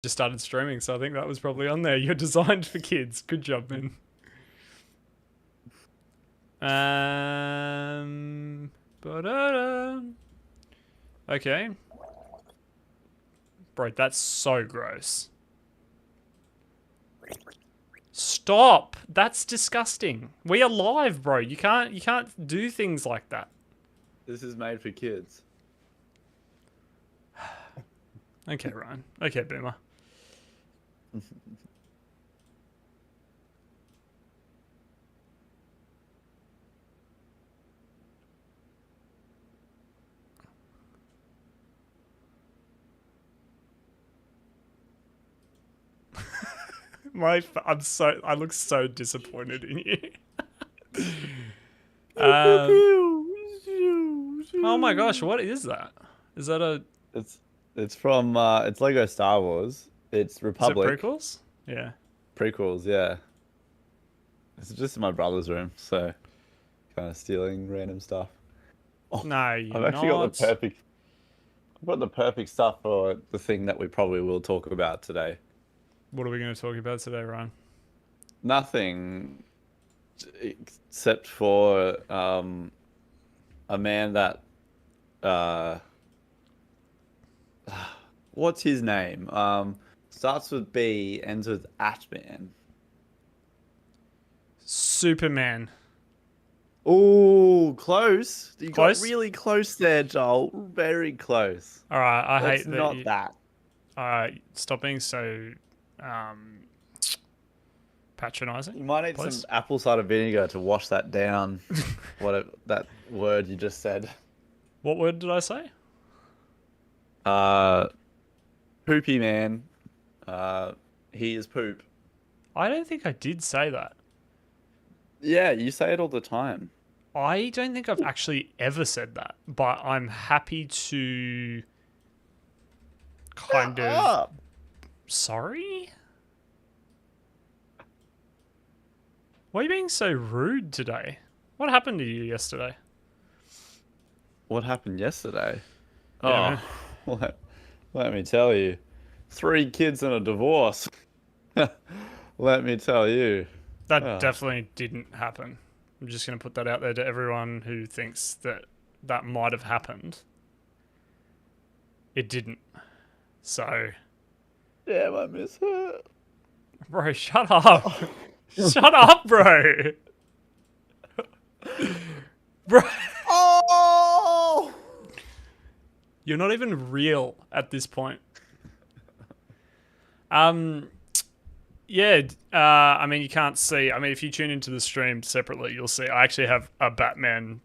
just started streaming, so I think that was probably on there. You're designed for kids. Good job, man. Ba-da-da. Okay. Bro, that's so gross. Stop! That's disgusting. We are live, bro. You can't do things like that. This is made for kids. Okay, Ryan. Okay, Boomer. I look so disappointed in you. Oh my gosh, what is that? Is that a? It's from it's Lego Star Wars. It's Is it Republic prequels? Yeah. prequels, yeah. It's just in my brother's room, so kind of stealing random stuff. Oh, No, you're I've actually got not. the perfect stuff for the thing that we probably will talk about today. What are we going to talk about today, Ryan? Nothing except for a man that what's his name? Starts with B, ends with Atman. Superman. Oh, close. You Close? got really close there, Joel. Very close. All right, I That's hate that. not that. Stop being so patronizing. You might need please. some apple cider vinegar to wash that down. That word you just said. What word did I say? Poopy man. He is poop. I don't think I did say that. Yeah, you say it all the time. I don't think I've actually ever said that, but I'm happy to kind Shut of. up. Sorry? Why are you being so rude today? What happened to you yesterday? What happened yesterday? Yeah, Oh, let me tell you. 3 kids and a divorce. Let me tell you. that Oh. definitely didn't happen. I'm just going to put that out there to everyone who thinks that that might have happened. It didn't. So, Damn, I miss her. bro, shut up. Shut up, bro. Bro, Oh! you're not even real at this point. Yeah, I mean, you can't see. I mean, if you tune into the stream separately, you'll see. I actually have a Batman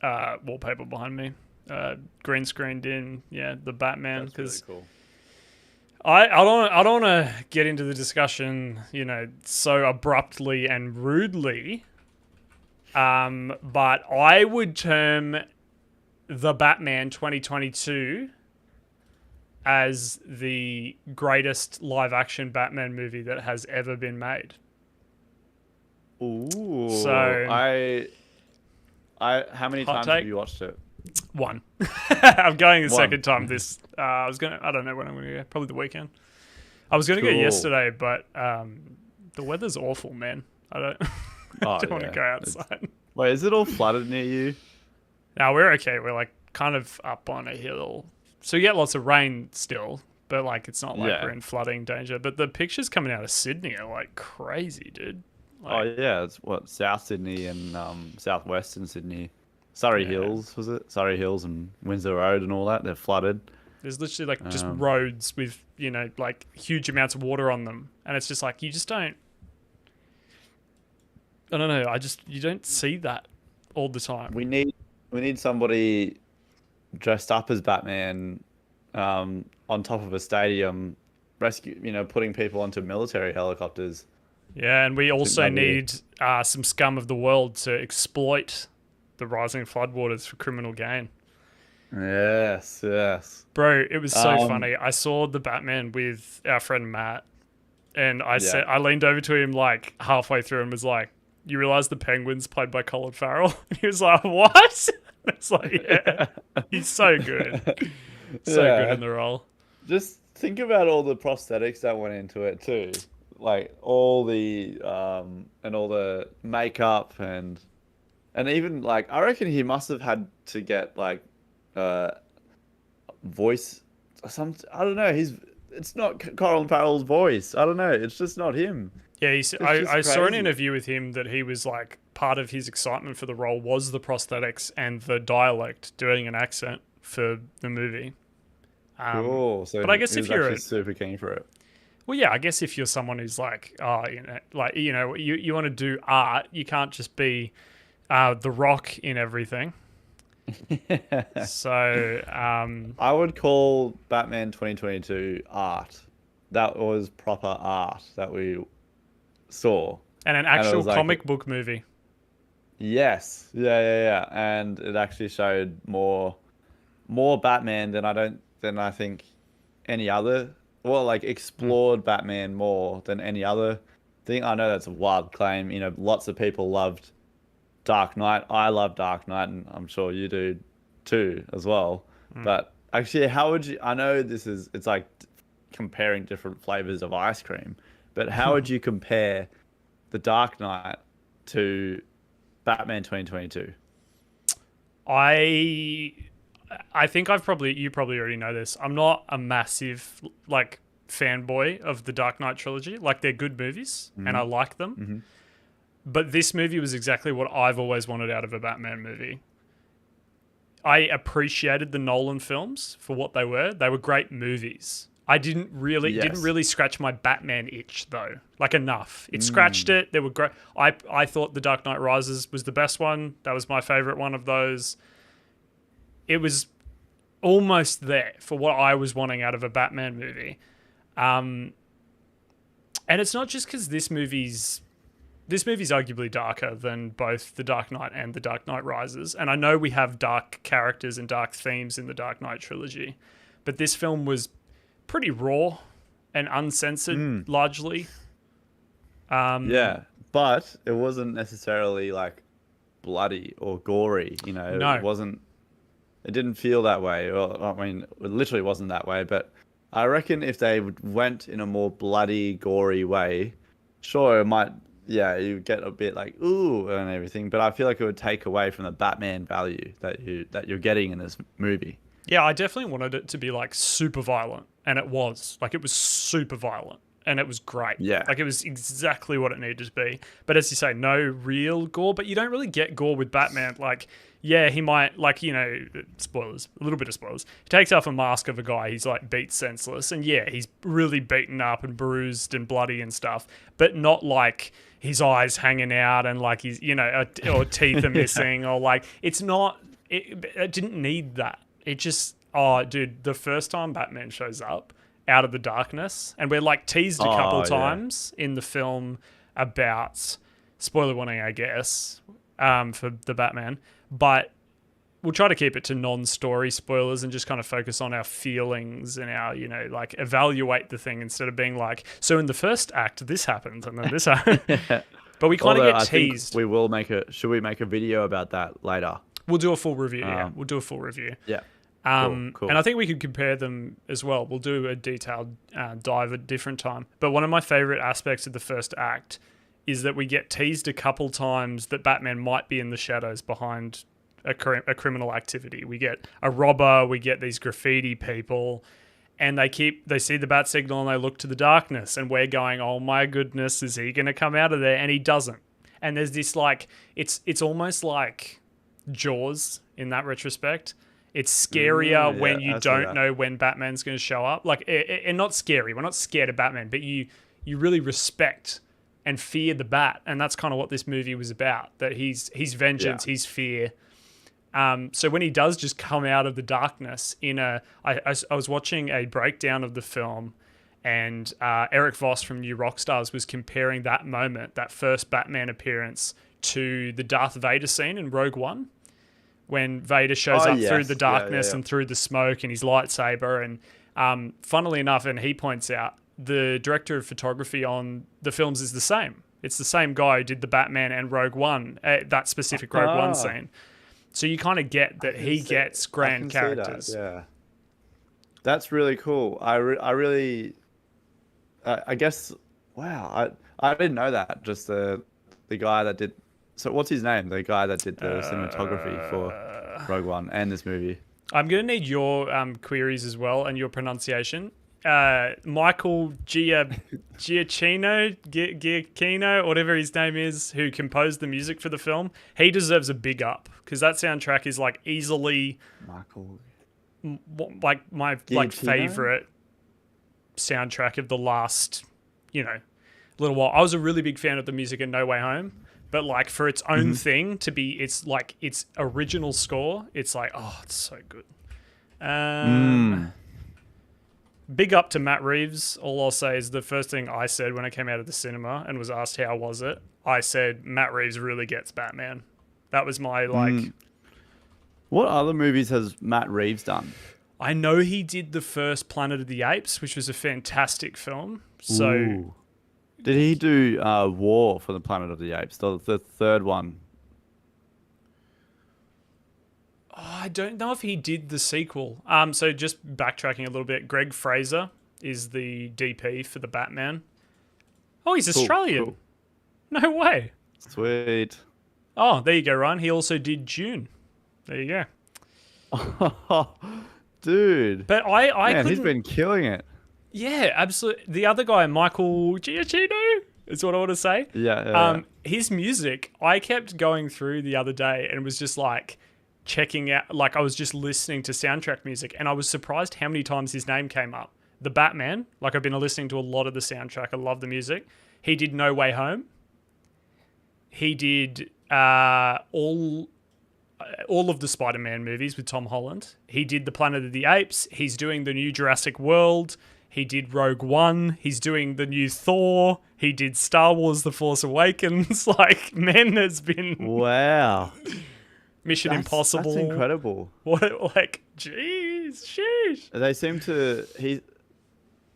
wallpaper behind me, green screened in. Yeah, the Batman. That's really Because cool. I don't want to get into the discussion, so abruptly and rudely. But I would term the Batman 2022 as the greatest live-action Batman movie that has ever been made. Ooh. So, How many hot times take? have you watched it? One. I'm going the One. second time this. I don't know when I'm going to go. Probably the weekend. I was going to go Cool. yesterday, but the weather's awful, man. I don't, Oh, don't want to yeah. go outside. Wait, is it all flooded near you? No, we're okay. We're like kind of up on a hill. So you get lots of rain still, but like it's not like Yeah. we're in flooding danger. But the pictures coming out of Sydney are like crazy, dude. Oh Like, yeah, it's what South Sydney and southwestern Sydney, Surrey Yeah. Hills was it? Surrey Hills and Windsor Road and all that. They're flooded. there's literally like just Um, roads with, like huge amounts of water on them. And it's just like, you just don't, I don't know. You don't see that all the time. We need somebody dressed up as Batman, on top of a stadium, putting people onto military helicopters. Yeah, and we also that'd be- need some scum of the world to exploit the rising floodwaters for criminal gain. Yes, yes. Bro, it was so Um, funny. I saw the Batman with our friend Matt, and I Yeah. I leaned over to him like halfway through and was like, "You realize the Penguin's played by Colin Farrell?" And he was like, "What?" It's like, yeah, he's so good, so good Yeah. in the role. Just think about all the prosthetics that went into it too, like all the and all the makeup and even like I reckon he must have had to get like uh voice some I don't know. It's not Colin Farrell's voice. I don't know. It's just not him. Yeah, It's just I saw an crazy. interview with him that he was like part of his excitement for the role was the prosthetics and the dialect, doing an accent for the movie. Cool. So But I guess he if was you're actually super keen for it. well, yeah, I guess if you're someone who's like, you want to do art, you can't just be the Rock in everything. So, I would call Batman 2022 art. That was proper art that we saw. and an And it actual was like, comic book movie. yes, yeah. And it actually showed more Batman than I think any other, well, like Mm. explored Batman more than any other thing. I know that's a wild claim. You know, lots of people loved Dark Knight. I love Dark Knight, and I'm sure you do too as well. Mm. But actually, how would you? I know it's like comparing different flavors of ice cream, but how would you compare the Dark Knight to Batman 2022? I I think you probably already know this. I'm not a massive like fanboy of the Dark Knight trilogy. Like they're good movies and I Hmm. like them. Hmm. But this movie was exactly what I've always wanted out of a Batman movie. I appreciated the Nolan films for what they were. They were great movies. I didn't Yes. really scratch my Batman itch though. Like enough. It scratched Mm. it. They were great. I thought The Dark Knight Rises was the best one. That was my favorite one of those. It was almost there for what I was wanting out of a Batman movie. Um, and it's not just because this movie's arguably darker than both The Dark Knight and The Dark Knight Rises. And I know we have dark characters and dark themes in the Dark Knight trilogy, but this film was pretty raw and uncensored largely. Yeah, but it wasn't necessarily like bloody or gory. You know, it No. wasn't. It didn't feel that way. Well, I mean, it literally wasn't that way. But I reckon if they went in a more bloody, gory way, sure, it might. Yeah, you get a bit like ooh and everything. But I feel like it would take away from the Batman value that you're getting in this movie. Yeah, I definitely wanted it to be like super violent, and it was. Like it was super violent, and it was great. Yeah. Like it was exactly what it needed to be. But as you say, no real gore, but you don't really get gore with Batman. Like, yeah, he might like, spoilers, a little bit of spoilers. He takes off a mask of a guy he's like beat senseless, and yeah, he's really beaten up and bruised and bloody and stuff, but not like his eyes hanging out and like he's, or teeth are missing or like it's not it didn't need that. It just, oh, dude, the first time Batman shows up out of the darkness, and we're like teased a couple Oh yeah. times in the film about, spoiler warning, I guess, for the Batman, but we'll try to keep it to non-story spoilers and just kind of focus on our feelings and our, like evaluate the thing instead of being like, so in the first act, this happened and then this happened. But we kind of Although get I think teased. we will make a. Should we make a video about that later? We'll do a full review. Yeah, Um, we'll do a full review. yeah. Cool. And I Cool. think we could compare them as well. We'll do a detailed dive at a different time. But one of my favorite aspects of the first act is that we get teased a couple times that Batman might be in the shadows behind a criminal activity. We get a robber, we get these graffiti people, and they see the bat signal and they look to the darkness, and we're going, oh my goodness, is he going to come out of there? And he doesn't. And there's this like, it's almost like Jaws in that retrospect. It's scarier Yeah, when you I see don't that. know when Batman's going to show up. Like, and not scary. We're not scared of Batman, but you really respect and fear the Bat, and that's kind of what this movie was about. That he's vengeance, Yeah. he's fear. So when he does just come out of the darkness I was watching a breakdown of the film, and Eric Voss from New Rockstars was comparing that moment, that first Batman appearance, to the Darth Vader scene in Rogue One, when Vader shows Oh up through yes. the Yeah, yeah, darkness yeah. and through the smoke and his lightsaber. And funnily enough, and he points out, the director of photography on the films is the same. It's the same guy who did the Batman and Rogue One, that specific Rogue One Ah. scene. So you kind of get that he gets I grand can see that, characters. yeah. That's really cool. I really, I guess, wow, I didn't know that. Just the guy that did. So what's his name? The guy that did the cinematography for Uh, Rogue One and this movie. I'm going to need your queries as well and your pronunciation. Michael Giacchino, whatever his name is, who composed the music for the film, he deserves a big up because that soundtrack is like easily Michael like my like Giacchino? favorite soundtrack of the last, little while. I was a really big fan of the music in No Way Home, but like for its own thing to be, it's like its original score. It's like, oh, it's so good. Big up to Matt Reeves. All I'll say is the first thing I said when I came out of the cinema and was asked how was it, I said Matt Reeves really gets Batman. That was my like. What other movies has Matt Reeves done? I know he did the first Planet of the Apes, which was a fantastic film. So. Ooh. Did he do War for the Planet of the Apes, the third one? I don't know if he did the sequel. So just backtracking a little bit, Greg Fraser is the DP for the Batman. Oh, he's Australian. Cool. No way. Sweet. Oh, there you go, Ryan. He also did Dune. There you go. Dude. But I Man, couldn't... he's been killing it. Yeah, absolutely. The other guy, Michael Giacchino, is what I want to say. Yeah. His music, I kept going through the other day and was just like checking out, like I was just listening to soundtrack music and I was surprised how many times his name came up. The Batman, like I've been listening to a lot of the soundtrack. I love the music. He did No Way Home. He did all of the Spider-Man movies with Tom Holland. He did the Planet of the Apes. He's doing the new Jurassic World. He did Rogue One. He's doing the new Thor. He did Star Wars: The Force Awakens. Like, man, has been Wow. Mission Impossible. That's incredible. What, like, jeez, sheesh. They seem to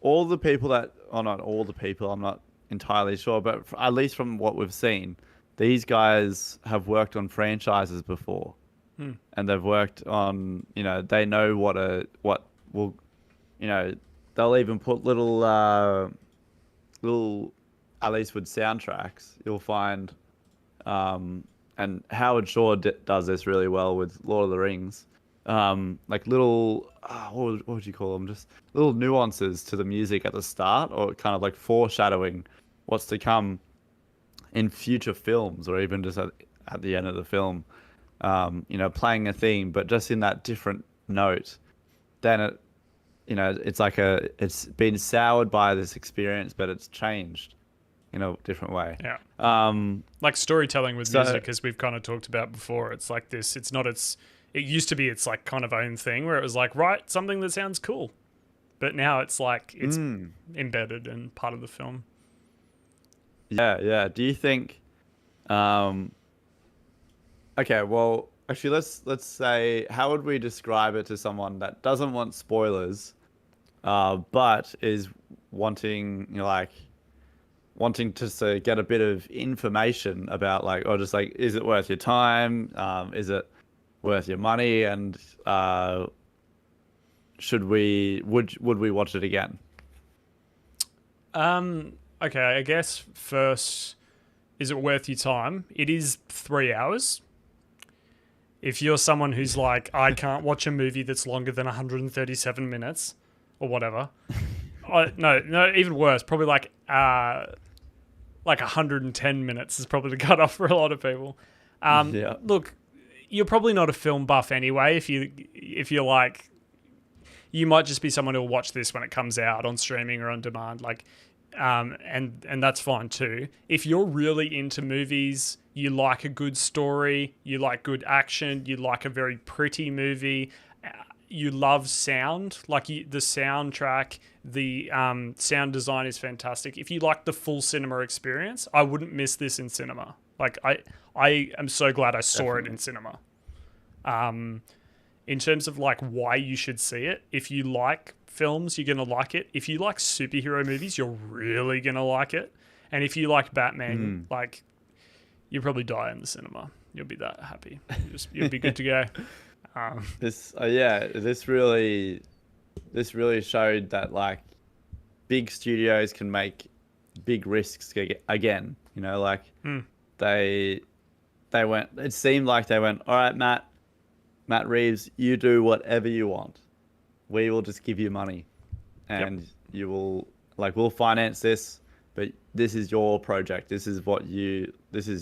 all the people that, oh, not all the people. I'm not entirely sure, but at least from what we've seen, these guys have worked on franchises before, and they've worked on, they know what will, they'll even put little, at least with soundtracks, you'll find, and Howard Shore does this really well with Lord of the Rings, like little, what would you call them? Just little nuances to the music at the start, or kind of like foreshadowing what's to come in future films, or even just at the end of the film, playing a theme, but just in that different note. Then it, it's like it's been soured by this experience, but it's changed in a different way. Yeah. Like storytelling with music, as we've kind of talked about before. It's like this. It's not it used to be its like kind of own thing where it was like, write something that sounds cool. But now it's like it's embedded and part of the film. Yeah. Do you think? Okay. Well, actually, let's say, how would we describe it to someone that doesn't want spoilers, but is wanting to get a bit of information about, like, or just like, is it worth your time? Is it worth your money? And would we watch it again? Okay, I guess first, is it worth your time? It is 3 hours. If you're someone who's like, I can't watch a movie that's longer than 137 minutes or whatever. No, even worse. Probably like 110 minutes is probably the cutoff for a lot of people. Yeah. Look, you're probably not a film buff anyway. If you're like, you might just be someone who'll watch this when it comes out on streaming or on demand. Like, and that's fine too. If you're really into movies, you like a good story, you like good action, you like a very pretty movie, you love sound, like the soundtrack, the sound design is fantastic. If you like the full cinema experience, I wouldn't miss this in cinema. Like I am so glad I saw it in cinema. In terms of like why you should see it, if you like films, you're gonna like it. If you like superhero movies, you're really gonna like it. And if you like Batman, like, you'll probably die in the cinema. You'll be that happy. You'll be good to go. This really this really showed that like big studios can make big risks again. You know, like they went. It seemed like they went. All right, Matt Reeves, you do whatever you want. We will just give you money, and you will we'll finance this, but this is your project. This is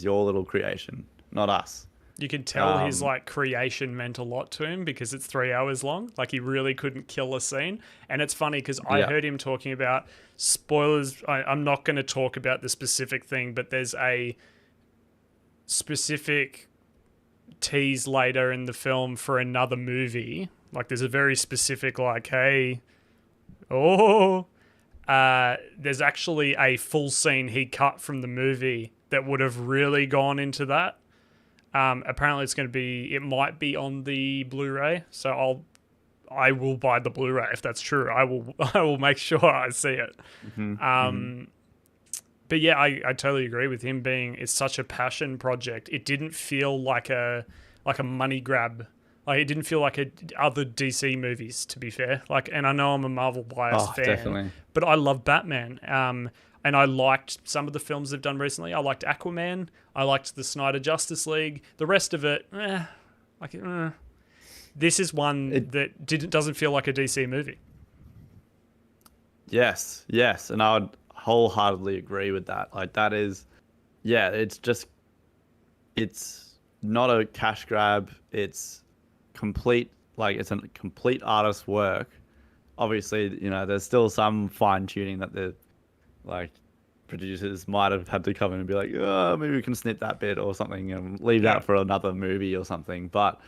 your little creation, not us. You can tell his like creation meant a lot to him because it's 3 hours long. Like he really couldn't kill a scene. And it's funny because I heard him talking about spoilers. I'm not going to talk about the specific thing, but there's a specific tease later in the film for another movie. Like there's a very specific like, hey, there's actually a full scene he cut from the movie that would have really gone into that. Apparently it might be on the Blu-ray, so I will buy the Blu-ray if that's true. I will make sure I see it. But yeah, I totally agree with him it's such a passion project. It didn't feel like a money grab. Like it didn't feel like other DC movies, to be fair. Like, and I know I'm a Marvel biased fan, definitely. but I love Batman. And I liked some of the films they've done recently. I liked Aquaman. I liked the Snyder Justice League. The rest of it, This is one that doesn't feel like a DC movie. Yes, and I would wholeheartedly agree with that. Like that is, it's not a cash grab. It's complete, it's a complete artist's work. Obviously, you know, there's still some fine tuning that the producers might have had to come in and be like, oh, maybe we can snip that bit or something and leave that for another movie or something. But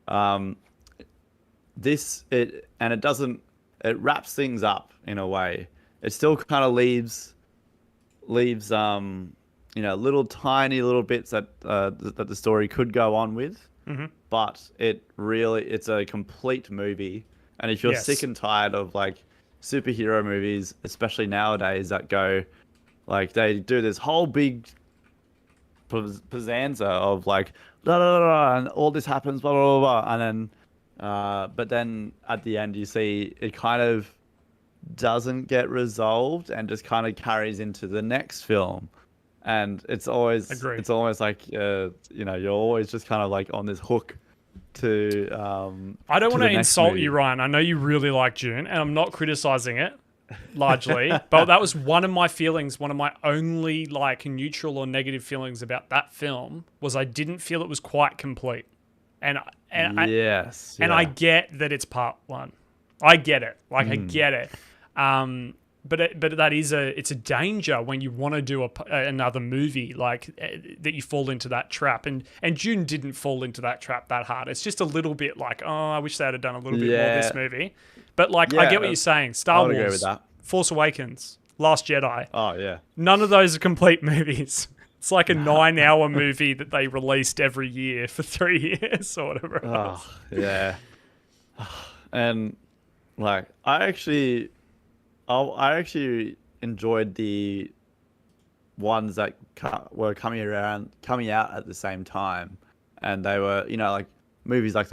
it wraps things up in a way. It still kind of leaves little tiny little bits that the story could go on with. But it's a complete movie. And if you're sick and tired of superhero movies, especially nowadays, that go they do this whole big pizzanza of blah, blah, blah, and all this happens, blah, blah, blah, blah, and then but then at the end you see it kind of doesn't get resolved and just kind of carries into the next film, and it's always you're always just kind of on this hook to I don't want to insult you, Ryan. I know you really like June, and I'm not criticizing it largely, but that was one of my feelings. One of my only neutral or negative feelings about that film was I didn't feel it was quite complete. And I get that it's part one. I get it. I get it. But that is it's a danger when you want to do another movie that you fall into that trap. And June didn't fall into that trap that hard. It's just a little bit I wish they had done a little bit more this movie. But I get what you're saying. Star Wars, agree with that. Force Awakens, Last Jedi. Oh yeah. None of those are complete movies. It's like a 9-hour movie that they released every year for 3 years or whatever it was. Yeah. And I actually enjoyed the ones that were coming out at the same time, and they were movies like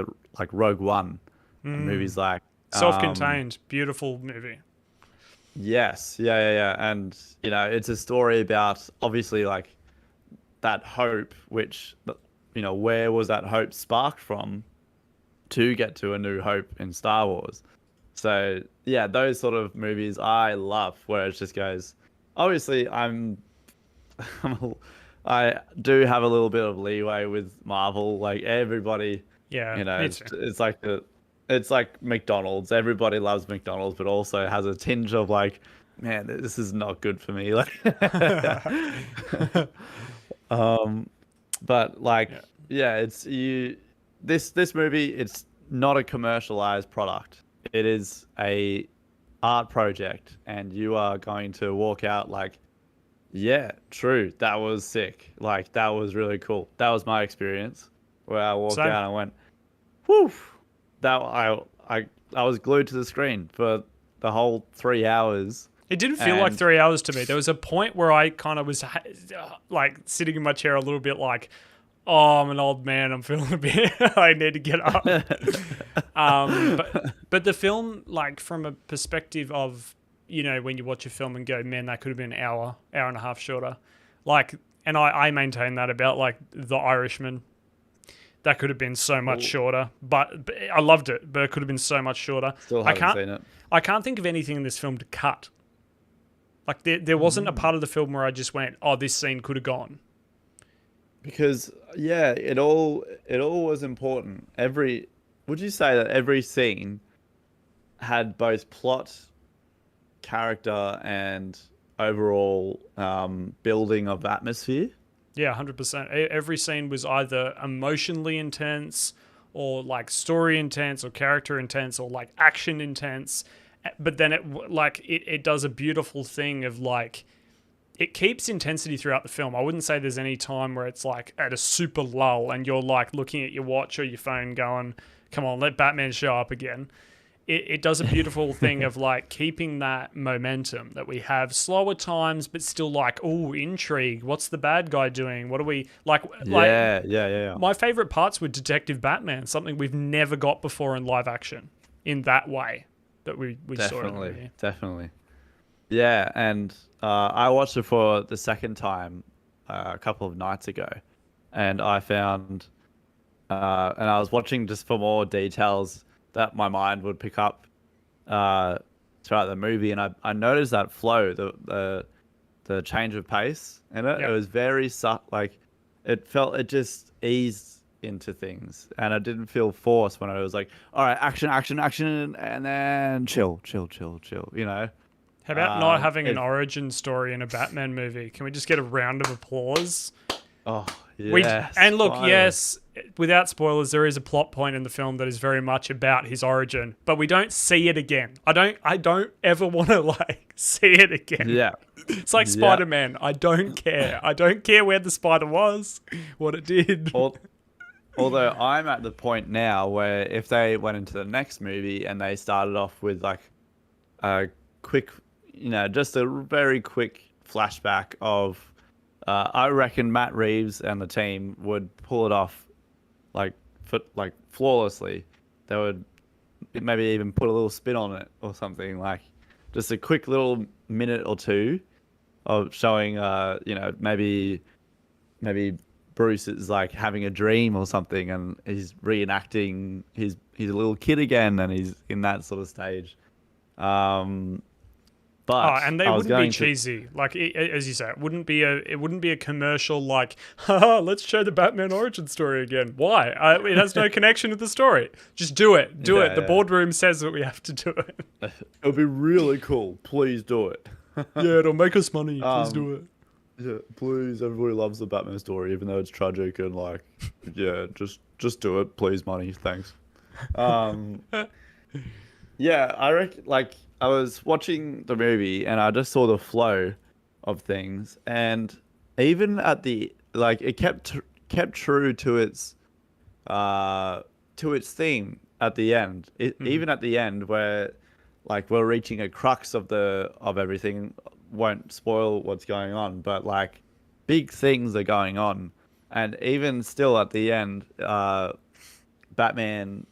Rogue One, and movies like self-contained, beautiful movie. Yes, yeah, and it's a story about obviously that hope, which where was that hope sparked from to get to A New Hope in Star Wars. So yeah, those sort of movies I love, where it just goes. Obviously, I do have a little bit of leeway with Marvel. Everybody, it's like McDonald's. Everybody loves McDonald's, but also has a tinge of man, this is not good for me. But it's you. This movie, it's not a commercialized product. It is a art project, and you are going to walk out yeah, true, that was sick. That was really cool. That was my experience, where I walked out and went, whew. That I was glued to the screen for the whole 3 hours. It didn't feel like 3 hours to me. There was a point where I kind of was sitting in my chair a little bit oh, I'm an old man. I'm feeling a bit. I need to get up. But the film, like from a perspective of, you know, when you watch a film and go, man, that could have been an hour and a half shorter. Like, and I maintain that about like The Irishman. That could have been so much shorter, but I loved it. But it could have been so much shorter. Still haven't seen it. I can't think of anything in this film to cut. Like there wasn't a part of the film where I just went, oh, this scene could have gone. Because yeah, it all was important. Would you say that every scene had both plot, character, and overall building of atmosphere? Yeah, 100%. Every scene was either emotionally intense or like story intense or character intense or like action intense. But then it does a beautiful thing of like, it keeps intensity throughout the film. I wouldn't say there's any time where it's like at a super lull and you're like looking at your watch or your phone going, come on, let Batman show up again. It does a beautiful thing of like keeping that momentum that we have, slower times, but still like, oh, intrigue. What's the bad guy doing? What are we like? Yeah. My favorite parts were Detective Batman, something we've never got before in live action in that way that we saw in the movie. Definitely. Yeah, and I watched it for the second time a couple of nights ago, and I found, and I was watching just for more details that my mind would pick up throughout the movie, and I noticed that flow, the change of pace in it. Yep. It was very like it just eased into things, and it didn't feel forced when I was like, all right, action, and then chill, you know. How about not having an origin story in a Batman movie? Can we just get a round of applause? Oh, yes. And look, yes, without spoilers, there is a plot point in the film that is very much about his origin, but we don't see it again. I don't ever want to like see it again. Yeah. It's like Spider-Man. I don't care. I don't care where the spider was, what it did. Although I'm at the point now where if they went into the next movie and they started off with like a quick, you know, just a very quick flashback of, I reckon Matt Reeves and the team would pull it off like flawlessly. They would maybe even put a little spin on it or something, like just a quick little minute or two of showing, you know, maybe Bruce is like having a dream or something and he's reenacting he's a little kid again and he's in that sort of stage. But and they wouldn't be cheesy, like as you say. It wouldn't be a commercial like, haha, let's show the Batman origin story again. Why? It has no connection to the story. Just do it. Do it. The boardroom says that we have to do it. It'll be really cool. Please do it. Yeah, it'll make us money. Please do it. Yeah, please. Everybody loves the Batman story, even though it's tragic and like, yeah, just do it. Please, money. Thanks. Yeah, I reckon like. I was watching the movie and I just saw the flow of things, and even at the like, it kept true to its theme at the end. Even at the end, where like we're reaching a crux of everything. Won't spoil what's going on, but like big things are going on, and even still at the end, Batman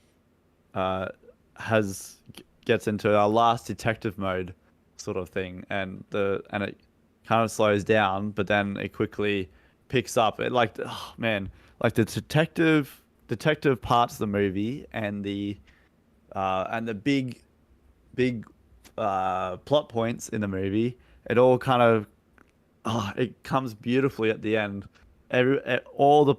gets into our last detective mode sort of thing, and it kind of slows down, but then it quickly picks up. It like, oh man, like the detective parts of the movie and the big plot points in the movie, it all kind of it comes beautifully at the end. All the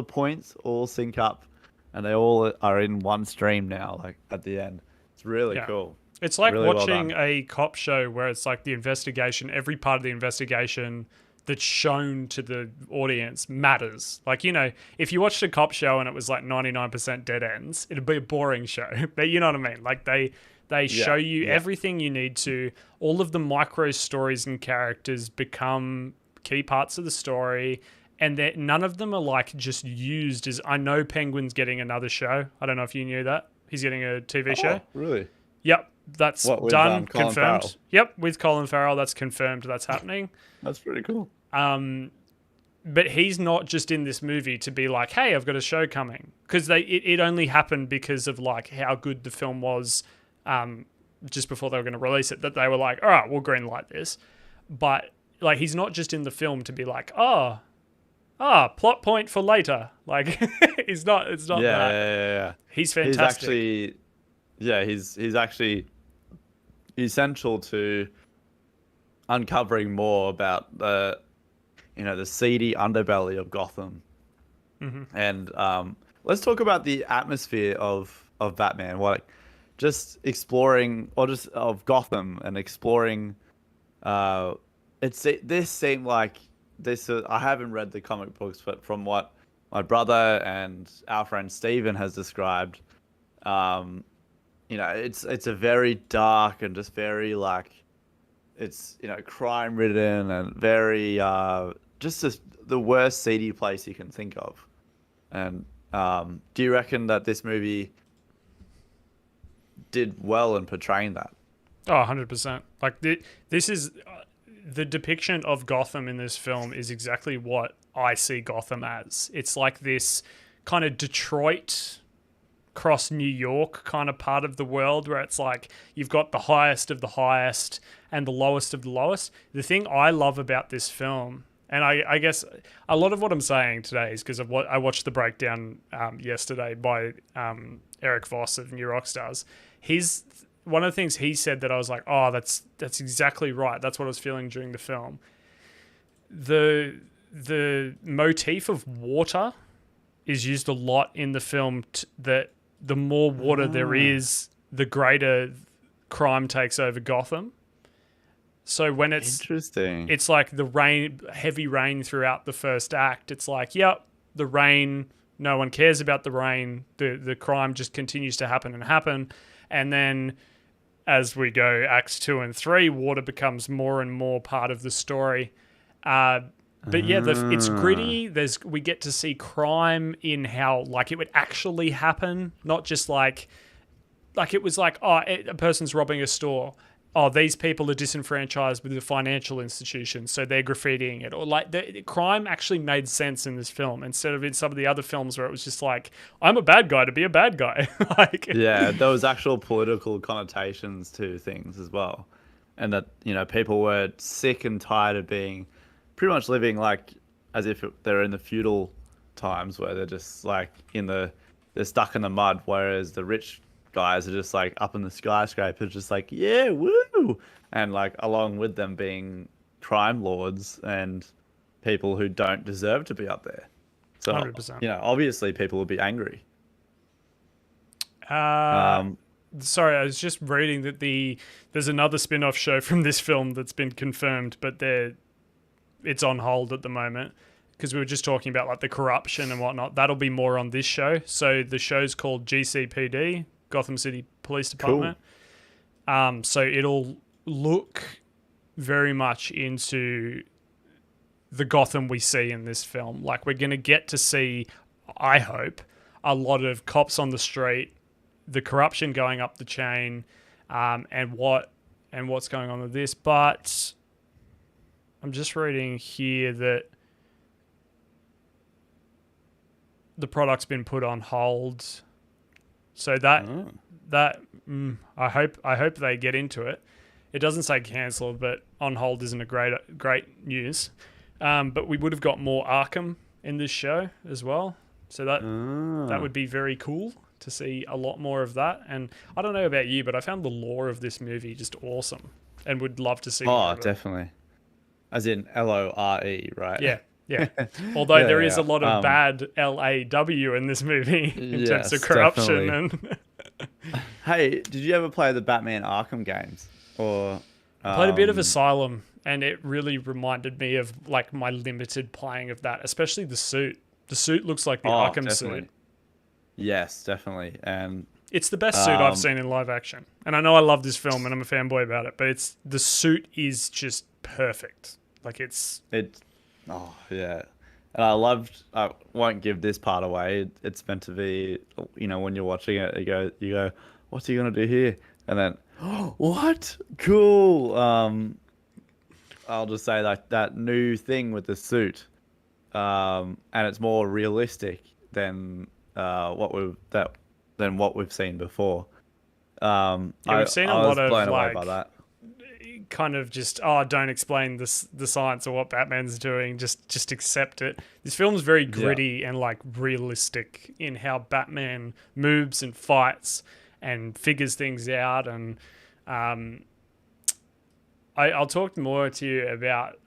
points all sync up, and they all are in one stream now, like at the end. It's really cool. It's like really watching a cop show where it's like the investigation, every part of the investigation that's shown to the audience matters. Like, you know, if you watched a cop show and it was like 99% dead ends, it'd be a boring show. But you know what I mean? Like they show you everything you need to. All of the micro stories and characters become key parts of the story. And none of them are like just used as, I know Penguin's getting another show. I don't know if you knew that. He's getting a TV show. Really? Yep, that's done, confirmed. Farrell? Yep, with Colin Farrell, that's confirmed. That's happening. That's pretty cool. but he's not just in this movie to be like, hey, I've got a show coming, because it only happened because of like how good the film was just before they were going to release it, that they were like, all right, we'll greenlight this. But like, he's not just in the film to be like, plot point for later. Like, it's not that. Yeah. He's fantastic. He's actually essential to uncovering more about the seedy underbelly of Gotham. And let's talk about the atmosphere of Batman. Just exploring, or just of Gotham and exploring. This seemed like this. I haven't read the comic books, but from what my brother and our friend Steven has described, it's a very dark and just very like, it's crime ridden and very just the worst seedy place you can think of. And do you reckon that this movie did well in portraying that? Oh, 100%. Like, this is the depiction of Gotham in this film is exactly what I see Gotham as. It's like this kind of Detroit cross New York kind of part of the world, where it's like you've got the highest of the highest and the lowest of the lowest. The thing I love about this film, and I guess a lot of what I'm saying today is because of what I watched the breakdown yesterday by Eric Voss of New Rockstars. One of the things he said that I was like, oh, that's exactly right. That's what I was feeling during the film. The motif of water is used a lot in the film, that the more water there is, the greater crime takes over Gotham. So when it's interesting, it's like the heavy rain throughout the first act. It's like, yep, the rain, no one cares about the rain. The crime just continues to happen and happen. And then as we go acts 2 and 3, water becomes more and more part of the story. But yeah, it's gritty. We get to see crime in how like it would actually happen, not just like it was like, a person's robbing a store. Oh, these people are disenfranchised with the financial institutions, so they're graffitiing it. Or like the crime actually made sense in this film, instead of in some of the other films where it was just like, I'm a bad guy to be a bad guy. Like, yeah, there was actual political connotations to things as well. And that, people were sick and tired of being pretty much living like as if they're in the feudal times, where they're just like they're stuck in the mud, whereas the rich guys are just like up in the skyscrapers, just like, yeah, woo, and like along with them being crime lords and people who don't deserve to be up there. So 100%. Obviously people will be angry. Sorry, I was just reading that there's another spin-off show from this film that's been confirmed, but it's on hold at the moment, because we were just talking about like the corruption and whatnot. That'll be more on this show. So the show's called GCPD, Gotham City Police Department. Cool. So it'll look very much into the Gotham we see in this film. Like, we're going to get to see, I hope, a lot of cops on the street, the corruption going up the chain, and what's going on with this. But I'm just reading here that the product's been put on hold. So I hope they get into it. It doesn't say cancelled, but on hold isn't a great news. But we would have got more Arkham in this show as well. So that would be very cool to see a lot more of that. And I don't know about you, but I found the lore of this movie just awesome, and would love to see more of it. Definitely. As in LORE, right? Yeah. Yeah. Although there is a lot of bad LAW in this movie in terms of corruption. Definitely. And hey, did you ever play the Batman Arkham games? Or I played a bit of Asylum, and it really reminded me of like my limited playing of that, especially the suit. The suit looks like the Arkham suit. Yes, definitely. And it's the best suit I've seen in live action. And I know I love this film and I'm a fanboy about it, but the suit is just perfect. Like oh yeah. And I won't give this part away. It's meant to be, when you're watching it, you go, what's he gonna do here? And then, oh, what? Cool. I'll just say that new thing with the suit. and it's more realistic than what we've seen before. Yeah, we've seen I a was lot of blown away by like that. kind of just don't explain the science or what Batman's doing, just accept it. This film's very Yeah. gritty and like realistic in how Batman moves and fights and figures things out. And I'll talk more to you about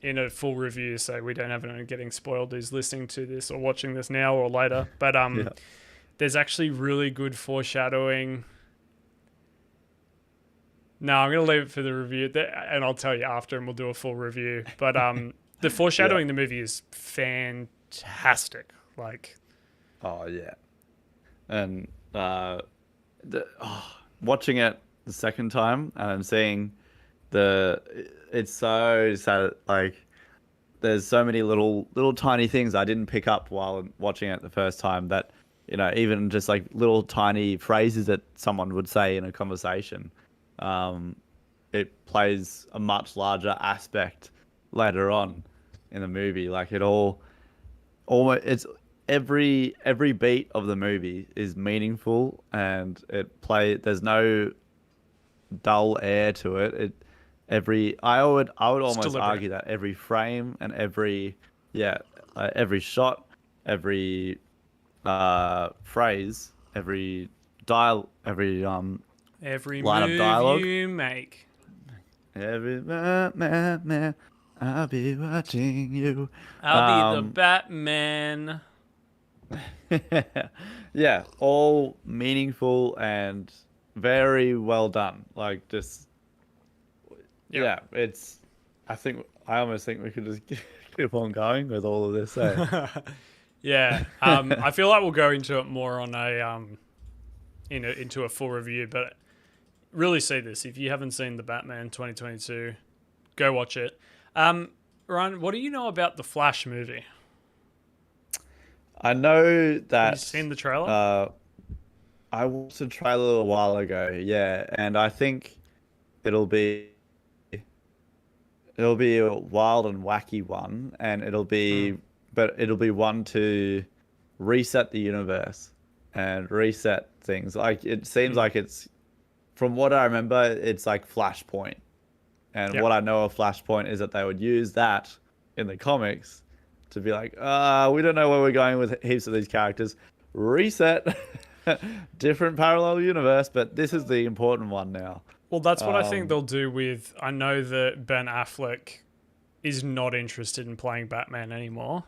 in a full review, so we don't have anyone getting spoiled who's listening to this or watching this now or later. But Yeah. there's actually really good foreshadowing. No, I'm going to leave it for the review, and I'll tell you after, and we'll do a full review. But the foreshadowing in the movie is fantastic. Like, Oh yeah, and watching it the second time and seeing it's so sad. Like, there's so many little tiny things I didn't pick up while watching it the first time. That even just like little tiny phrases that someone would say in a conversation. It plays a much larger aspect later on in the movie. Like it's every beat of the movie is meaningful, and there's no dull air to it. I would almost deliberate. argue that every frame and every shot, every phrase, every line of move dialogue. you make. Every man, I'll be watching you. I'll be the Batman. Yeah, all meaningful and very well done. Like, just Yep. I almost think we could just keep on going with all of this. Yeah. I feel like we'll go into it more on into a full review, but really see this. If you haven't seen the Batman 2022, go watch it. Ryan, what do you know about the Flash movie? I know that. Have you seen the trailer? I watched a trailer a while ago, yeah, and I think it'll be a wild and wacky one, and but it'll be one to reset the universe and reset things. Like, it seems like from what I remember, it's like Flashpoint. And Yep. what I know of Flashpoint is that they would use that in the comics to be like, we don't know where we're going with heaps of these characters. Reset. Different parallel universe, but this is the important one now. Well, that's what I think they'll do with... I know that Ben Affleck is not interested in playing Batman anymore.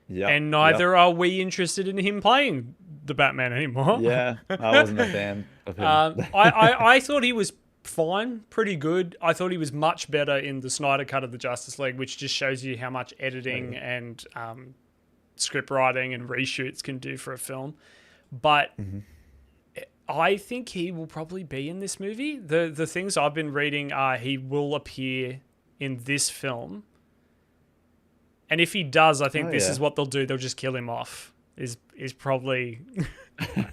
Yeah. And neither are we interested in him playing the Batman anymore. Yeah, I wasn't a fan of him. I thought he was fine, pretty good. I thought he was much better in the Snyder Cut of the Justice League, which just shows you how much editing and script writing and reshoots can do for a film. But I think he will probably be in this movie. The things I've been reading are he will appear in this film. And if he does, I think this is what they'll do. They'll just kill him off. Is probably,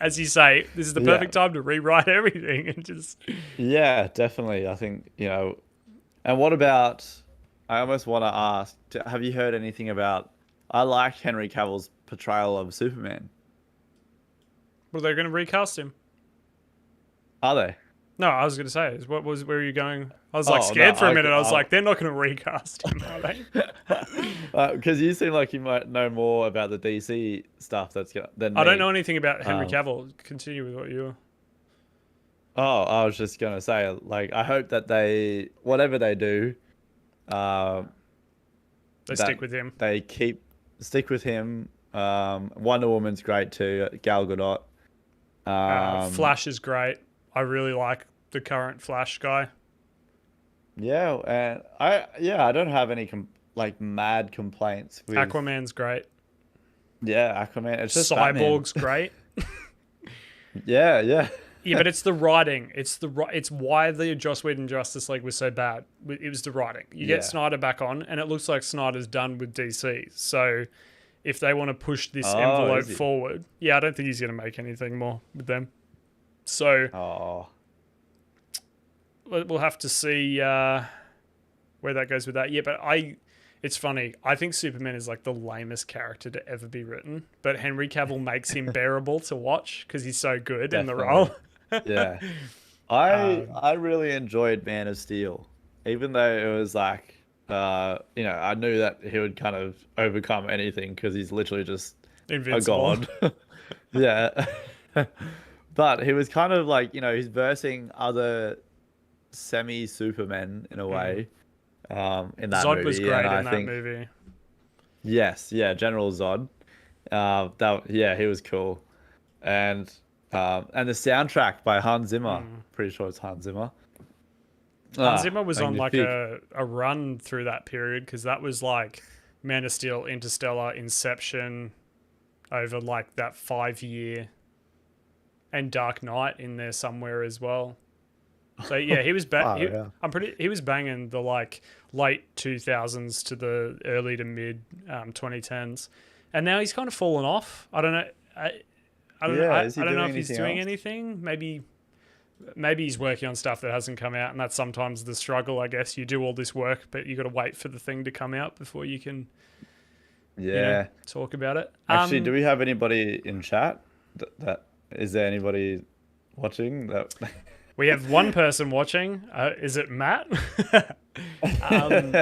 as you say, this is the perfect time to rewrite everything and just... Yeah, definitely. I think, and what about, I almost want to ask, have you heard anything about, I like Henry Cavill's portrayal of Superman. Well, they're going to recast him. Are they? No, I was going to say, where are you going? I was scared for a minute. I was like, they're not going to recast him, are they? Because you seem like you might know more about the DC stuff than me. I don't know anything about Henry Cavill. Continue with what you... Oh, I was just going to say, like, I hope that whatever they do, they stick with him. They stick with him. Wonder Woman's great too. Gal Gadot. Flash is great. I really like the current Flash guy. Yeah, and I don't have any mad complaints with Aquaman's great. Yeah, Aquaman. It's just Cyborg's great. Yeah. Yeah, but it's the writing. It's why the Joss Whedon Justice League was so bad. It was the writing. You get Snyder back on, and it looks like Snyder's done with DC. So if they want to push this envelope forward, I don't think he's going to make anything more with them. So we'll have to see where that goes with that. Yeah, but It's funny. I think Superman is like the lamest character to ever be written, but Henry Cavill makes him bearable to watch because he's so good in the role. Yeah. I really enjoyed Man of Steel, even though it was like, I knew that he would kind of overcome anything because he's literally just Invincible. a god. Yeah. But he was kind of like, he's versing other semi-Supermen in a way, in that Zod movie. was great And in that movie. Yes, yeah, General Zod. He was cool. And the soundtrack by Hans Zimmer. Pretty sure it's Hans Zimmer. Hans Zimmer was on like magnifique. a run through that period because that was like Man of Steel, Interstellar, Inception, over like that 5 year, and Dark Knight in there somewhere as well. So yeah, he was he was banging the like late 2000s to the early to mid 2010s, and now he's kind of fallen off. I don't know. I don't know. I don't know if he's doing anything. Maybe he's working on stuff that hasn't come out, and that's sometimes the struggle. I guess you do all this work, but you got to wait for the thing to come out before you can, talk about it. Actually, do we have anybody in chat? That is there anybody watching that? We have one person watching. Is it Matt? I'm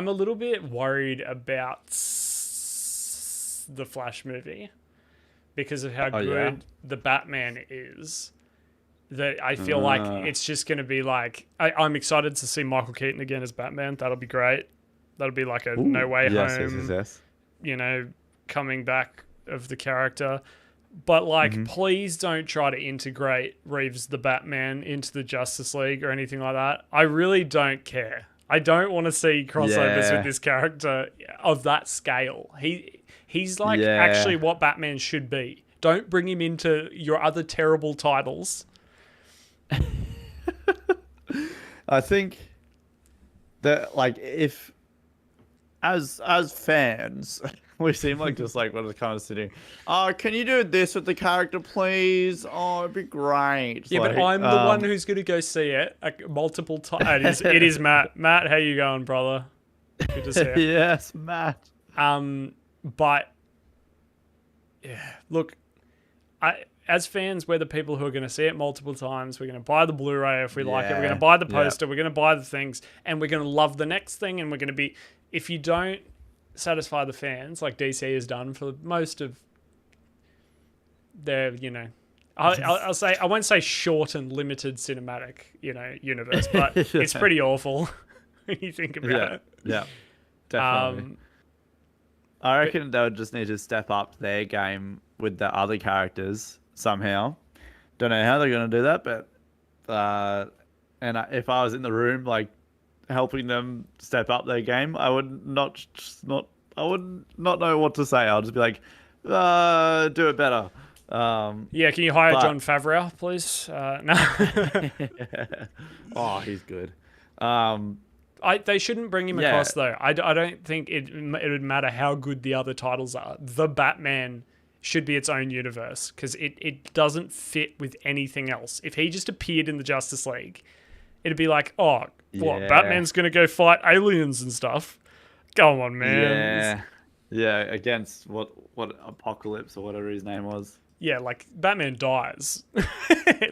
a little bit worried about the Flash movie because of how good the Batman is. That I feel like it's just going to be like... I'm excited to see Michael Keaton again as Batman. That'll be great. That'll be like a No Way Home, coming back of the character. But please don't try to integrate Reeves the Batman into the Justice League or anything like that. I really don't care. I don't want to see crossovers with this character of that scale. He's actually what Batman should be. Don't bring him into your other terrible titles. I think that if as fans we seem like just like we're just kind of sitting, can you do this with the character please? It'd be great. Yeah, but I'm the one who's going to go see it multiple times. It is Matt. Matt, how you going, brother? Good to see you. Yes, Matt. But yeah, look, as fans, we're the people who are going to see it multiple times. We're going to buy the Blu-ray if we like it. We're going to buy the poster. We're going to buy the things, and we're going to love the next thing. And we're going to be, if you don't satisfy the fans like DC has done for most of their, I'll say, I won't say short and limited cinematic, universe, but it's pretty awful when you think about it. Yeah, definitely. I reckon they would just need to step up their game with the other characters somehow. Don't know how they're going to do that, but if I was in the room helping them step up their game, I would not know what to say. I'll just be like, do it better. Can you hire John Favreau, please? No. Oh, he's good. They shouldn't bring him across though. I don't think it would matter how good the other titles are. The Batman should be its own universe because it doesn't fit with anything else. If he just appeared in the Justice League, it'd be like, Batman's gonna go fight aliens and stuff. Come on, man. Yeah, against what Apocalypse or whatever his name was. Yeah, Batman dies. He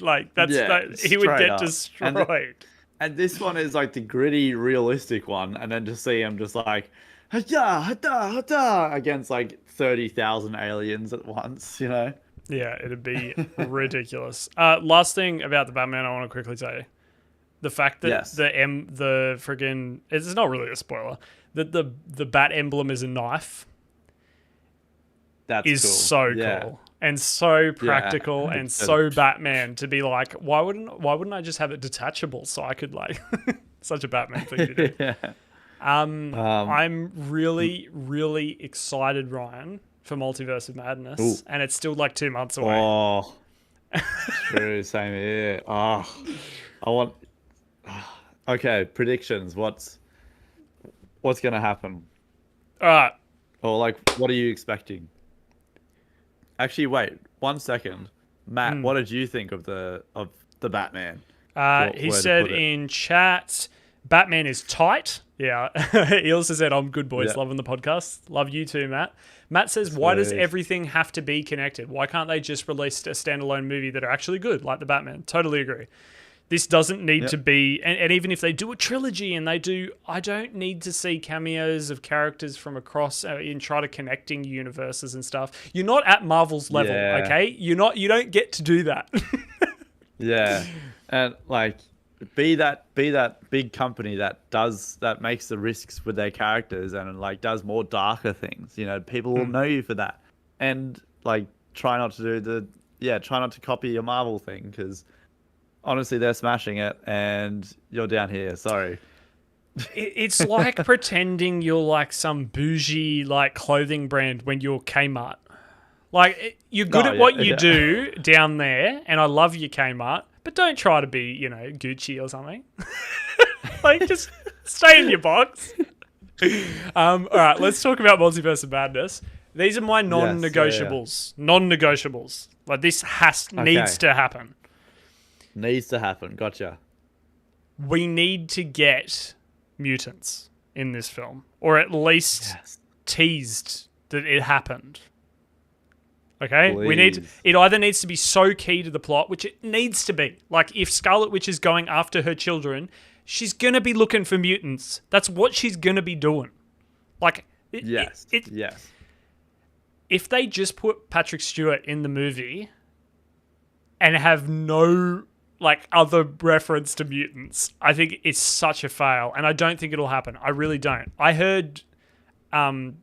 would get destroyed. And this one is the gritty, realistic one, and then to see him just hada, hada, hada, against 30,000 aliens at once, Yeah, it'd be ridiculous. Last thing about the Batman I want to quickly say. The fact that the friggin', it's not really a spoiler, that the bat emblem is a knife. That's cool. So cool. And so practical and so Batman to be why wouldn't I just have it detachable so I could such a Batman thing to do. I'm really, really excited, Ryan, for Multiverse of Madness. And it's still 2 months away. Oh, true. Same here. I want... Okay, predictions. What's going to happen? All right. Or what are you expecting? Actually, wait 1 second, Matt. What did you think of the Batman? He said in chat, Batman is tight. Yeah. He also said, I'm good, boys. Yeah. Loving the podcast. Love you too, Matt. Matt says, why does Sweet. everything have to be connected? Why can't they just release a standalone movie that are actually good, like the Batman? Totally agree. This doesn't need to be, and even if they do a trilogy and they do, I don't need to see cameos of characters from across in try to connecting universes and stuff. You're not at Marvel's level, okay? You don't get to do that. Yeah, and like be that big company that makes the risks with their characters and like does more darker things. You know, people will know you for that, and like try not to copy your Marvel thing because. Honestly, they're smashing it, and you're down here. Sorry. It's like pretending you're like some bougie like clothing brand when you're Kmart. Like you're good at what you do down there, and I love your Kmart, but don't try to be, Gucci or something. Like just stay in your box. All right, let's talk about Multiverse Madness. These are my non-negotiables. Non-negotiables. Like this needs to happen. Needs to happen. Gotcha. We need to get mutants in this film, or at least teased that it happened. Okay? Please. It either needs to be so key to the plot, which it needs to be. Like if Scarlet Witch is going after her children, she's going to be looking for mutants. That's what she's going to be doing. Like yes. If they just put Patrick Stewart in the movie and have no like other reference to mutants, I think it's such a fail, and I don't think it'll happen. I really don't. I heard, and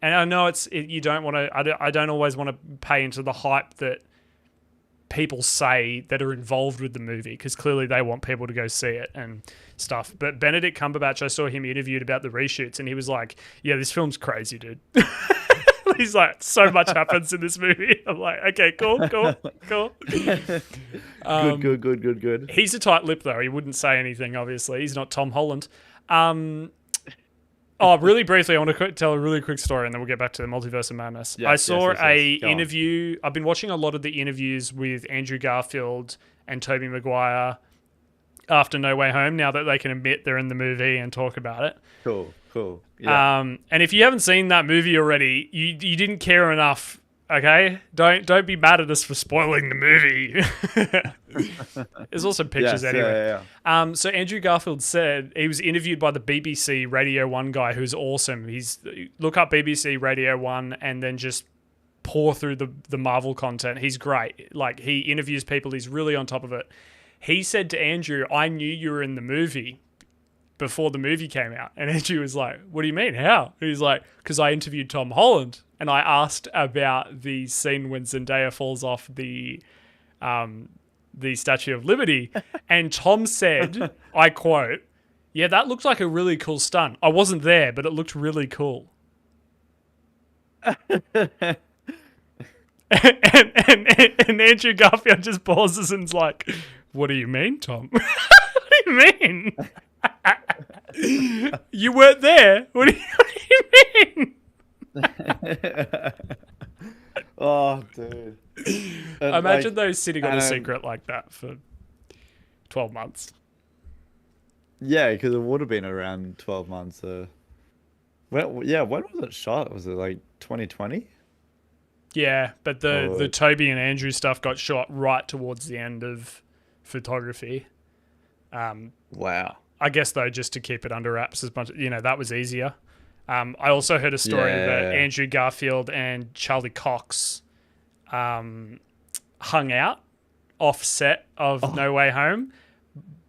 I know you don't want to. I don't always want to pay into the hype that people say that are involved with the movie because clearly they want people to go see it and stuff. But Benedict Cumberbatch, I saw him interviewed about the reshoots, and he was like, "Yeah, this film's crazy, dude." He's like, so much happens in this movie. I'm like, okay, cool. Good. He's a tight lip, though. He wouldn't say anything, obviously. He's not Tom Holland. Really briefly, I want to tell a really quick story, and then we'll get back to the Multiverse of Madness. I saw an interview. I've been watching a lot of the interviews with Andrew Garfield and Tobey Maguire after No Way Home, now that they can admit they're in the movie and talk about it. Cool. Yeah. And if you haven't seen that movie already, you didn't care enough. Okay, don't be mad at us for spoiling the movie. There's also pictures anyway. Yeah. So Andrew Garfield said he was interviewed by the BBC Radio 1 guy who's awesome. Look up BBC Radio 1 and then just pour through the Marvel content. He's great. Like he interviews people. He's really on top of it. He said to Andrew, "I knew you were in the movie before the movie came out." And Andrew was like, "What do you mean? How?" And he's like, "Because I interviewed Tom Holland and I asked about the scene when Zendaya falls off the Statue of Liberty." And Tom said, I quote, "Yeah, that looked like a really cool stunt. I wasn't there, but it looked really cool." and Andrew Garfield just pauses and's like, "What do you mean, Tom?" What do you mean? You weren't there. What do you mean? Oh, dude. Imagine those sitting on a secret like that for 12 months. Yeah, because it would have been around 12 months. When was it shot? Was it like 2020? Yeah, but the Toby and Andrew stuff got shot right towards the end of photography. Wow. I guess, though, just to keep it under wraps as much, that was easier. I also heard a story that Andrew Garfield and Charlie Cox hung out off set of No Way Home,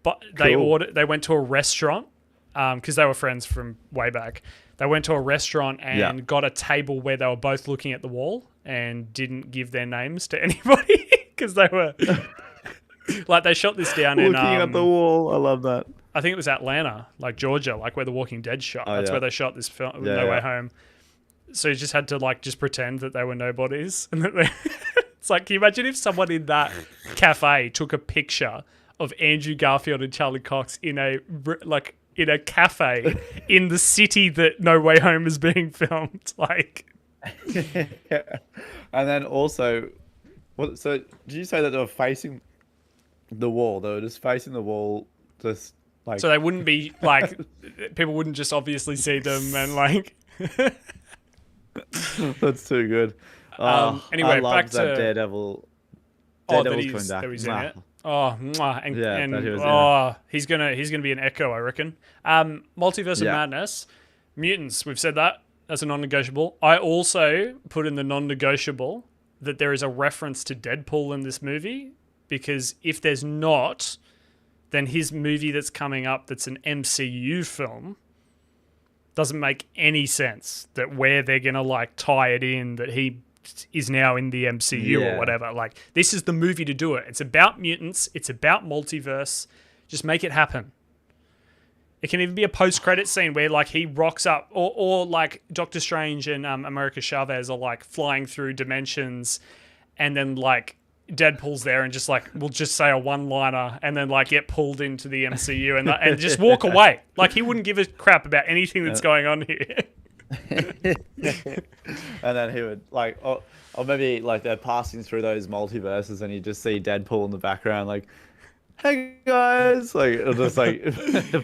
but they went to a restaurant because they were friends from way back. They went to a restaurant and got a table where they were both looking at the wall and didn't give their names to anybody because they were like they shot this down looking at the wall. I love that. I think it was Atlanta, like Georgia, like where The Walking Dead shot. That's where they shot this film, No Way Home. So you just had to just pretend that they were nobodies, and that it's like, can you imagine if someone in that cafe took a picture of Andrew Garfield and Charlie Cox in a cafe in the city that No Way Home is being filmed, like. And then also, so did you say that they were facing the wall? They were just facing the wall, just Like, So they wouldn't be like people wouldn't just obviously see them and like. that's too good. I Anyway, love back that to Daredevil. that Daredevil's coming back. that he's in Mwah. it. Oh, mwah, Yeah, that he was in he's gonna be an Echo, I reckon. Multiverse of Yeah. Madness, mutants. We've said that as a non-negotiable. I also put in the non-negotiable that there is a reference to Deadpool in this movie, because if there's not, then his movie that's coming up, that's an MCU film, doesn't make any sense. That where they're gonna like tie it in that he is now in the MCU or whatever. Like, this is the movie to do it. It's about mutants. It's about multiverse. Just make it happen. It can even be a post-credit scene where like he rocks up, or like Doctor Strange and America Chavez are like flying through dimensions, and then like Deadpool's there and just like will just say a one-liner and then like get pulled into the MCU and just walk away. Like, he wouldn't give a crap about anything that's going on here. And then he would like, or maybe like they're passing through those multiverses, and you just see Deadpool in the background, like, "Hey guys!" Like, it'll just like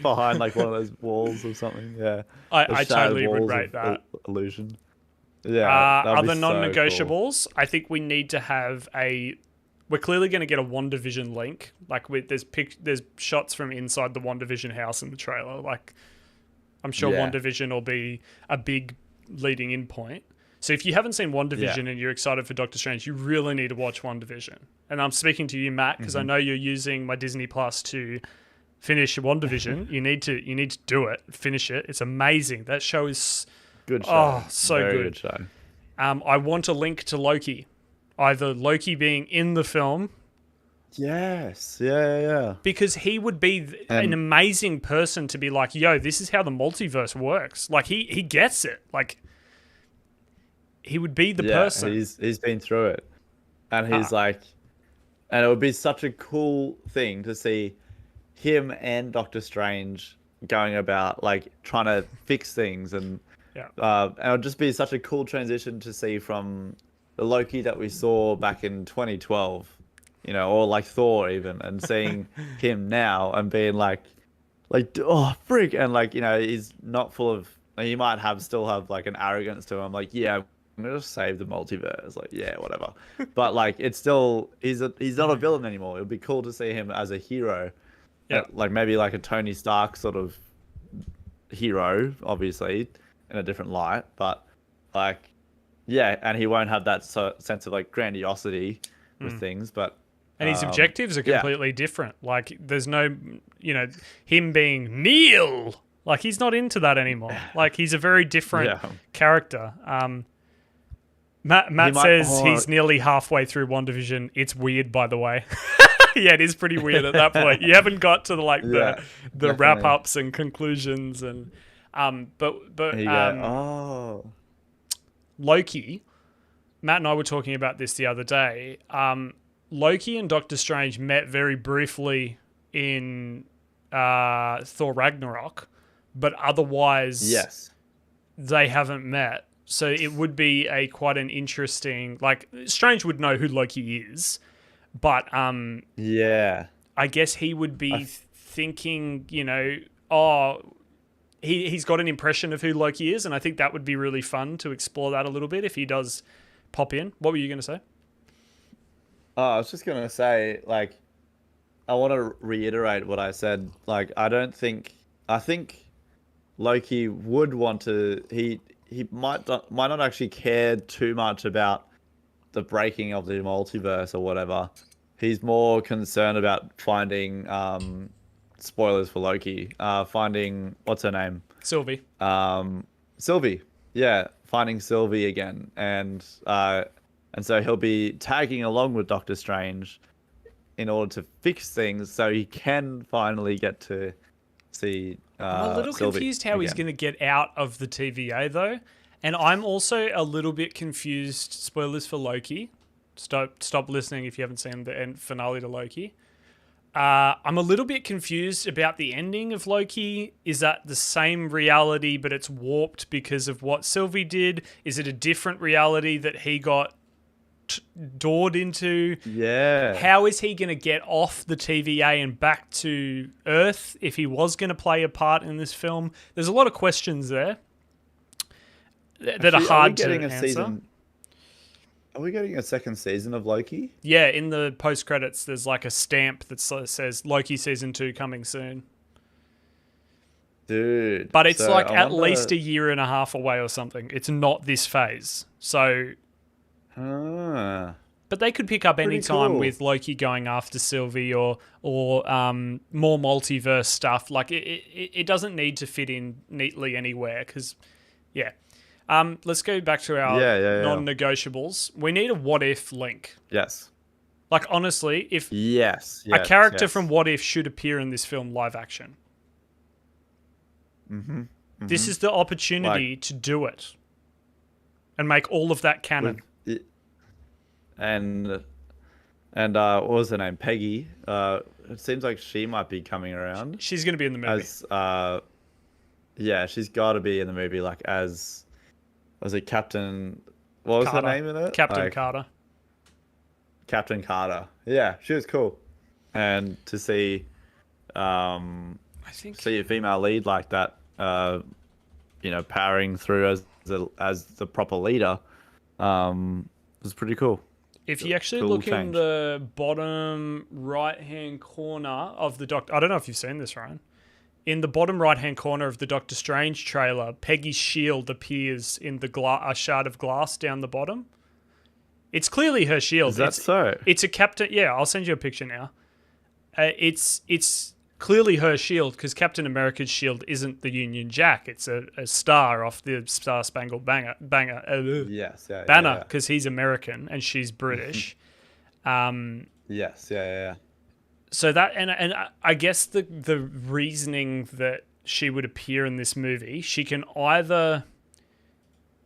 behind like one of those walls or something. Yeah, I totally would walls rate of that. Illusion. Yeah. that'd be Other so non-negotiables, I think we need to have we're clearly going to get a WandaVision link. Like, there's shots from inside the WandaVision house in the trailer. Like, I'm sure WandaVision will be a big leading in point. So if you haven't seen WandaVision and you're excited for Doctor Strange, you really need to watch WandaVision. And I'm speaking to you, Matt, because I know you're using my Disney Plus to finish WandaVision. You need to do it, finish it. It's amazing. That show is good show. Oh, so Very good. show. I want a link to Loki, either Loki being in the film. Yes. Yeah. Because he would be an amazing person to be like, yo, this is how the multiverse works. Like, he gets it. Like, he would be the person. He's been through it. And he's like, and it would be such a cool thing to see him and Doctor Strange going about like trying to fix things, and it would just be such a cool transition to see from the Loki that we saw back in 2012. Or like Thor even, and seeing him now and being like, oh, freak. And like, he's not full of, he might still have like an arrogance to him. Like, yeah, I'm going to just save the multiverse. Like, yeah, whatever. But like, it's still, he's not a villain anymore. It would be cool to see him as a hero. Yeah. Like maybe like a Tony Stark sort of hero, obviously, in a different light. But like, yeah, and he won't have that sense of like grandiosity with things, but. And his objectives are completely different. Like, there's no, him being Neil. Like, he's not into that anymore. Like, he's a very different character. Matt says he's nearly halfway through WandaVision. It's weird, by the way. Yeah, it is pretty weird at that point. You haven't got to the wrap ups and conclusions and Loki. Matt and I were talking about this the other day. Loki and Doctor Strange met very briefly in Thor Ragnarok, but otherwise, they haven't met. So it would be quite an interesting. Like, Strange would know who Loki is, but I guess he would be thinking, he's got an impression of who Loki is, and I think that would be really fun to explore that a little bit if he does pop in. What were you going to say? I was just going to say, like, I want to reiterate what I said. Like, I think Loki would want to, he might not actually care too much about the breaking of the multiverse or whatever. He's more concerned about finding, spoilers for Loki, finding, what's her name? Sylvie. Sylvie. Yeah, finding Sylvie again. And so he'll be tagging along with Doctor Strange in order to fix things so he can finally get to see I'm a little Sylvie confused how again. he's going to get out of the TVA, though. And I'm also a little bit confused. Spoilers for Loki. Stop listening if you haven't seen the end finale to Loki. I'm a little bit confused about the ending of Loki. Is that the same reality, but it's warped because of what Sylvie did? Is it a different reality that he got doored into. Yeah. How is he going to get off the TVA and back to Earth if he was going to play a part in this film? There's a lot of questions there that are hard to answer. Are we getting a second season of Loki? Yeah, in the post-credits, there's like a stamp that says Loki Season 2 coming soon. Dude. But it's like at least a year and a half away or something. It's not this phase. So... But they could pick up any time with Loki going after Sylvie or more multiverse stuff. Like, it doesn't need to fit in neatly anywhere because, yeah. Let's go back to our non-negotiables. We need a what-if link. Yes. Like, honestly, if a character from What If should appear in this film live action. This is the opportunity to do it and make all of that canon. And what was her name? Peggy. It seems like she might be coming around. She's going to be in the movie. She's got to be in the movie. Like was it Captain? What was Carter. her name in it? Captain Carter. Captain Carter. Yeah, she was cool. And to see, see a female lead like that, powering through as the proper leader, was pretty cool. If you actually look in the bottom right-hand corner of the Doctor... I don't know if you've seen this, Ryan. In the bottom right-hand corner of the Doctor Strange trailer, Peggy's shield appears in a shard of glass down the bottom. It's clearly her shield. Is that so? It's a Captain... Yeah, I'll send you a picture now. It's clearly her shield because Captain America's shield isn't the Union Jack. It's a star off the Star Spangled Banner. Banner because he's American and she's British. Yes. So that and I guess the reasoning that she would appear in this movie, she can either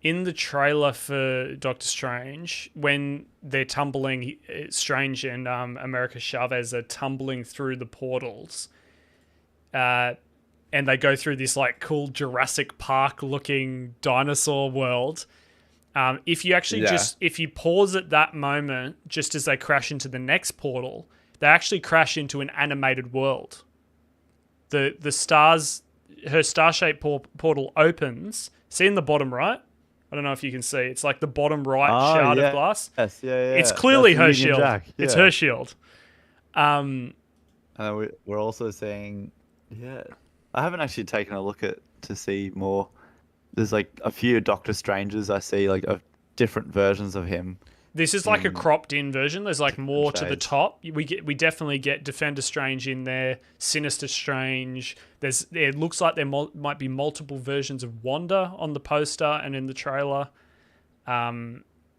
in the trailer for Doctor Strange when they're tumbling, Strange and America Chavez are tumbling through the portals. And they go through this like cool Jurassic Park looking dinosaur world. If you actually if you pause at that moment, just as they crash into the next portal, they actually crash into an animated world. The stars, her star-shaped portal opens. See in the bottom right? I don't know if you can see. It's like the bottom right shard of glass. Yes, yeah. It's clearly her shield. Jack. Yeah. It's her shield. We're also seeing... Yeah, I haven't actually taken a look to see more. There's like a few Doctor Stranges I see, like of different versions of him. This is like a cropped in version. There's like more to the top. We definitely get Defender Strange in there, Sinister Strange. It looks like there might be multiple versions of Wanda on the poster and in the trailer.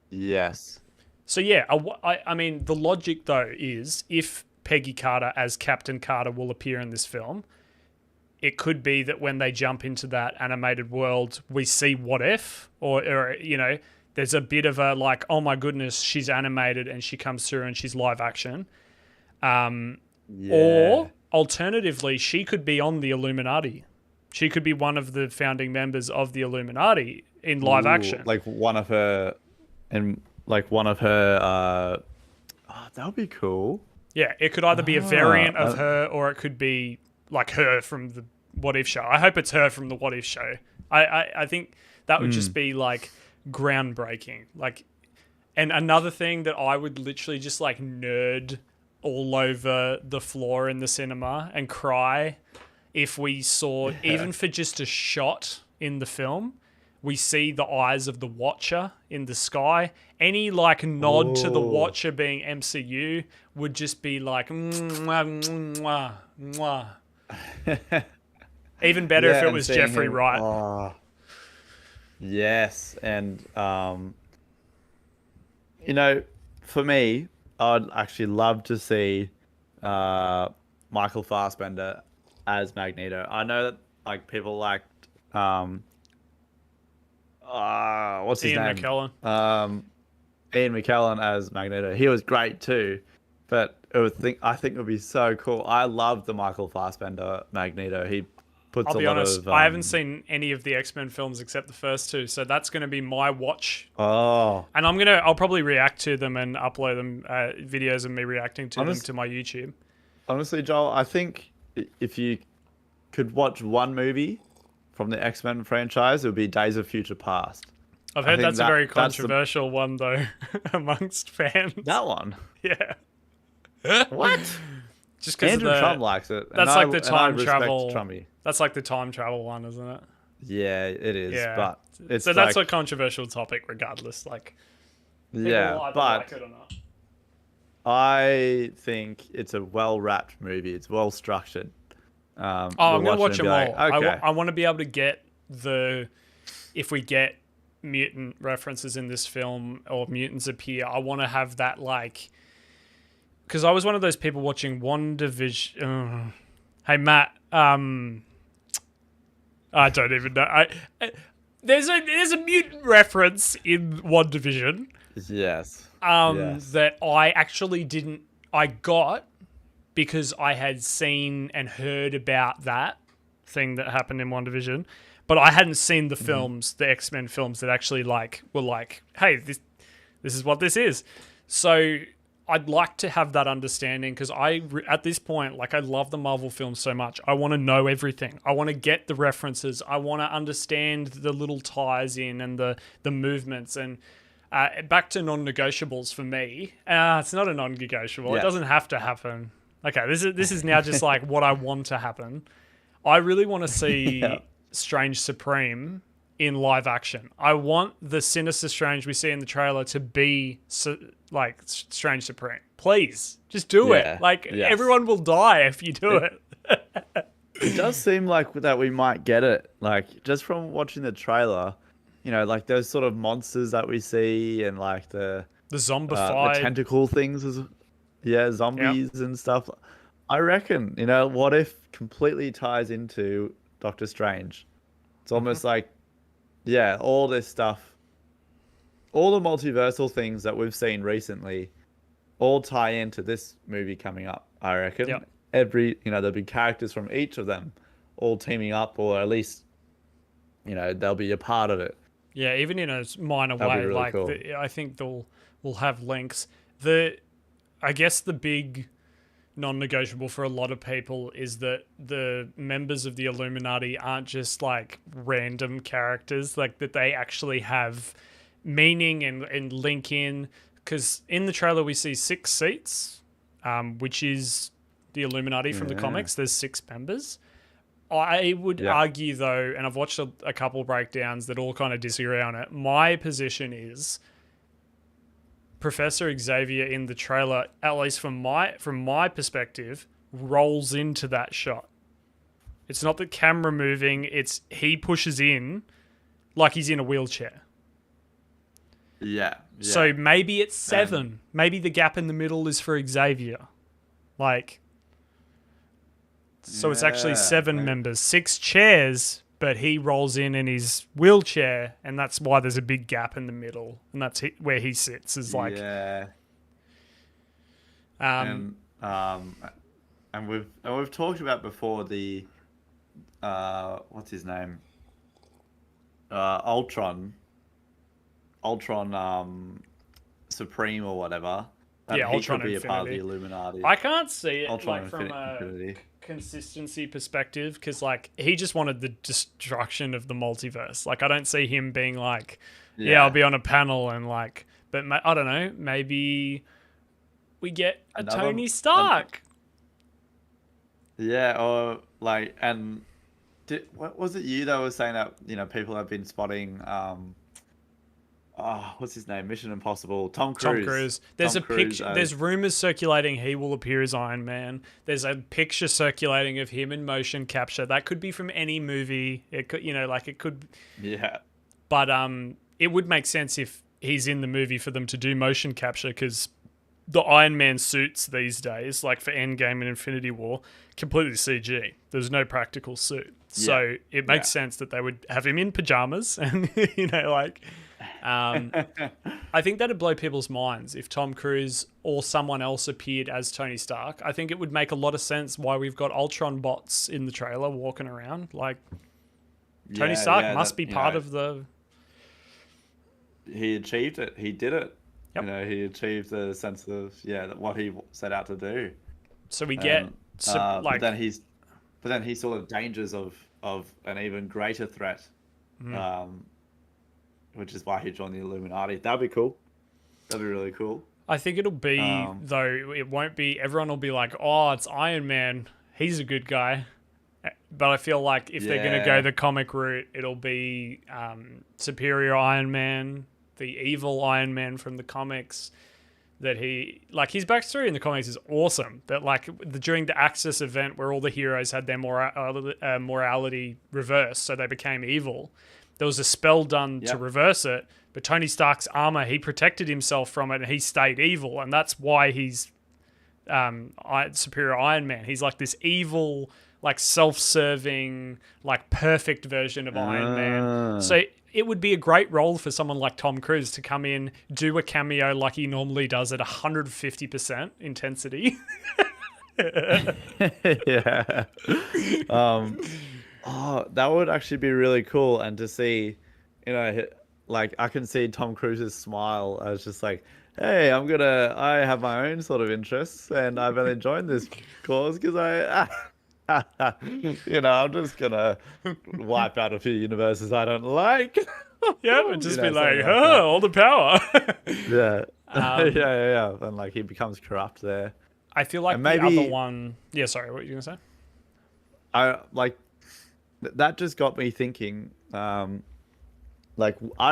Yes. So yeah, I mean the logic though is if Peggy Carter as Captain Carter will appear in this film, it could be that when they jump into that animated world, we see What If, or there's a bit of a like, oh my goodness, she's animated and she comes through and she's live action. Or alternatively, she could be on the Illuminati. She could be one of the founding members of the Illuminati in live action. Like one of her, that would be cool. Yeah, it could either be a variant of her or it could be like her from the What If show. I hope it's her from the What If show. I think that would just be like groundbreaking. Like, and another thing that I would literally just like nerd all over the floor in the cinema and cry if we saw, even for just a shot in the film, we see the eyes of the Watcher in the sky. Any like nod to the Watcher being MCU would just be like mwah, mwah, mwah. Even better if it was Jeffrey Wright. Oh, yes, and for me, I'd actually love to see Michael Fassbender as Magneto. I know that like people liked what's his name? Ian McKellen as Magneto. He was great too, but I think it would be so cool. I love the Michael Fassbender Magneto. puts I'll a be lot honest, of. I haven't seen any of the X-Men films except the first two, so that's going to be my watch. Oh, And I'll probably react to them and upload them videos of me reacting to them to my YouTube. honestly, Joel, I think if you could watch one movie from the X-Men franchise, it would be Days of Future Past. I've I heard think that's a very that's controversial one though amongst fans. that one. Yeah. What? Just because Andrew Trump likes it. That's like the time and I respect travel. Trumpy. That's like the time travel one, isn't it? Yeah, it is. Yeah. But it's so that's a controversial topic, regardless. Like, people either like it or not. I think it's a well-wrapped movie. It's well structured. I'm gonna watch them all. Okay. I want to be able to get if we get mutant references in this film or mutants appear, I want to have that like. Because I was one of those people watching WandaVision. Hey Matt, I don't even know. There's a mutant reference in WandaVision. Yes. That I actually didn't. I got because I had seen and heard about that thing that happened in WandaVision, but I hadn't seen the films, the X-Men films that actually were like, hey, this is what this is. So I'd like to have that understanding because at this point, like, I love the Marvel films so much. I want to know everything. I want to get the references. I want to understand the little ties in and the movements. And back to non-negotiables for me. It's not a non-negotiable. Yeah. It doesn't have to happen. Okay, this is now just like what I want to happen. I really want to see Strange Supreme in live action. I want the Sinister Strange we see in the trailer to be like Strange Supreme. Please, just do it. Like, everyone will die if you do it. It does seem like that we might get it. Like, just from watching the trailer, you know, like those sort of monsters that we see and like the zombified the tentacle things, zombies and stuff. I reckon, you know, what if completely ties into Doctor Strange? It's almost like, all this stuff, all the multiversal things that we've seen recently, all tie into this movie coming up. I reckon. Yep. There'll be characters from each of them, all teaming up, or at least, they'll be a part of it. Yeah, even in a minor That'd way, be really like cool. I think we'll have links. I guess the big non-negotiable for a lot of people is that the members of the Illuminati aren't just like random characters, like that they actually have meaning and link in. Because in the trailer we see 6 seats, which is the Illuminati from the comics. There's 6 members. I would argue, though, and I've watched a couple breakdowns that all kind of disagree on it. My position is Professor Xavier in the trailer, at least from my perspective, rolls into that shot. It's not the camera moving; it's he pushes in like he's in a wheelchair. Yeah. So maybe it's 7. Maybe the gap in the middle is for Xavier. So it's actually 7 members, 6 chairs, but he rolls in his wheelchair, and that's why there's a big gap in the middle, and that's where he sits. Is like, and we've talked about before the what's his name, Ultron Supreme or whatever. That Ultron could be Infinity. A part of the Illuminati. I can't see it Ultron from Infinity. a consistency perspective because he just wanted the destruction of the multiverse. I don't see him being like, I'll be on a panel and but I don't know, maybe we get Tony Stark. Or what was it you that was saying that people have been spotting what's his name? Mission Impossible. Tom Cruise. There's a picture. There's rumors circulating he will appear as Iron Man. There's a picture circulating of him in motion capture. That could be from any movie. It could, it could. Yeah. But it would make sense if he's in the movie for them to do motion capture because the Iron Man suits these days, like for Endgame and Infinity War, completely CG. There's no practical suit. So it makes sense that they would have him in pajamas and, I think that'd blow people's minds if Tom Cruise or someone else appeared as Tony Stark. I think it would make a lot of sense why we've got Ultron bots in the trailer walking around. Like, Tony Stark must be part of the... He achieved it. He did it. Yep. He achieved the sense of what he set out to do. So we get but then he saw the dangers of an even greater threat, which is why he joined the Illuminati. That'd be cool. That'd be really cool. I think it'll be though. It won't be. Everyone will be like, "Oh, it's Iron Man. He's a good guy." But I feel like if they're gonna go the comic route, it'll be Superior Iron Man, the evil Iron Man from the comics. That his backstory in the comics is awesome. That during the Axis event where all the heroes had their morality reversed, so they became evil. There was a spell done to reverse it, but Tony Stark's armor, he protected himself from it and he stayed evil, and that's why he's Superior Iron Man. He's like this evil, self-serving, perfect version of Iron Man. So it would be a great role for someone like Tom Cruise to come in, do a cameo like he normally does at 150% intensity. Yeah. That would actually be really cool. And to see, I can see Tom Cruise's smile as just like, hey, I have my own sort of interests and I've only joined this cause because I'm just gonna wipe out a few universes I don't like. Yeah, and just be like, all the power. Yeah. Yeah. And he becomes corrupt there. I feel like the other one. Yeah, sorry, what were you gonna say? That just got me thinking. I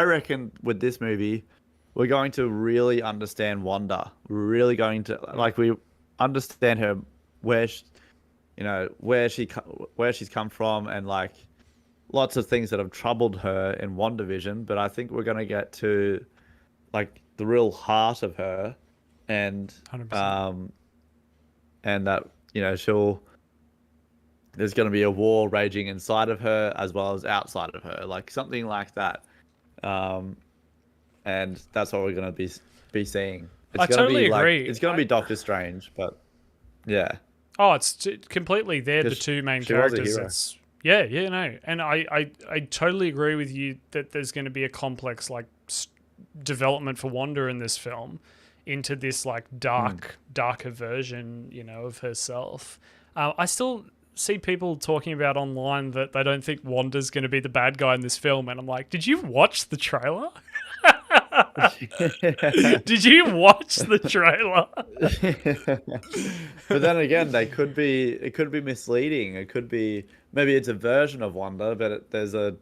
reckon with this movie, we're going to really understand Wanda. We're really going to we understand her where she's come from, and lots of things that have troubled her in WandaVision. But I think we're going to get to the real heart of her, and 100%. And that there's going to be a war raging inside of her as well as outside of her, something like that. And that's what we're going to be seeing. I totally agree. It's going to be Doctor Strange, but yeah. Oh, it's completely. They're the two main characters. And I totally agree with you that there's going to be a complex development for Wanda in this film into this darker version, of herself. I still see people talking about online that they don't think Wanda's going to be the bad guy in this film, and I'm like, did you watch the trailer? Did you watch the trailer? But then again, it could be misleading. It could be, maybe it's a version of Wanda, but there's a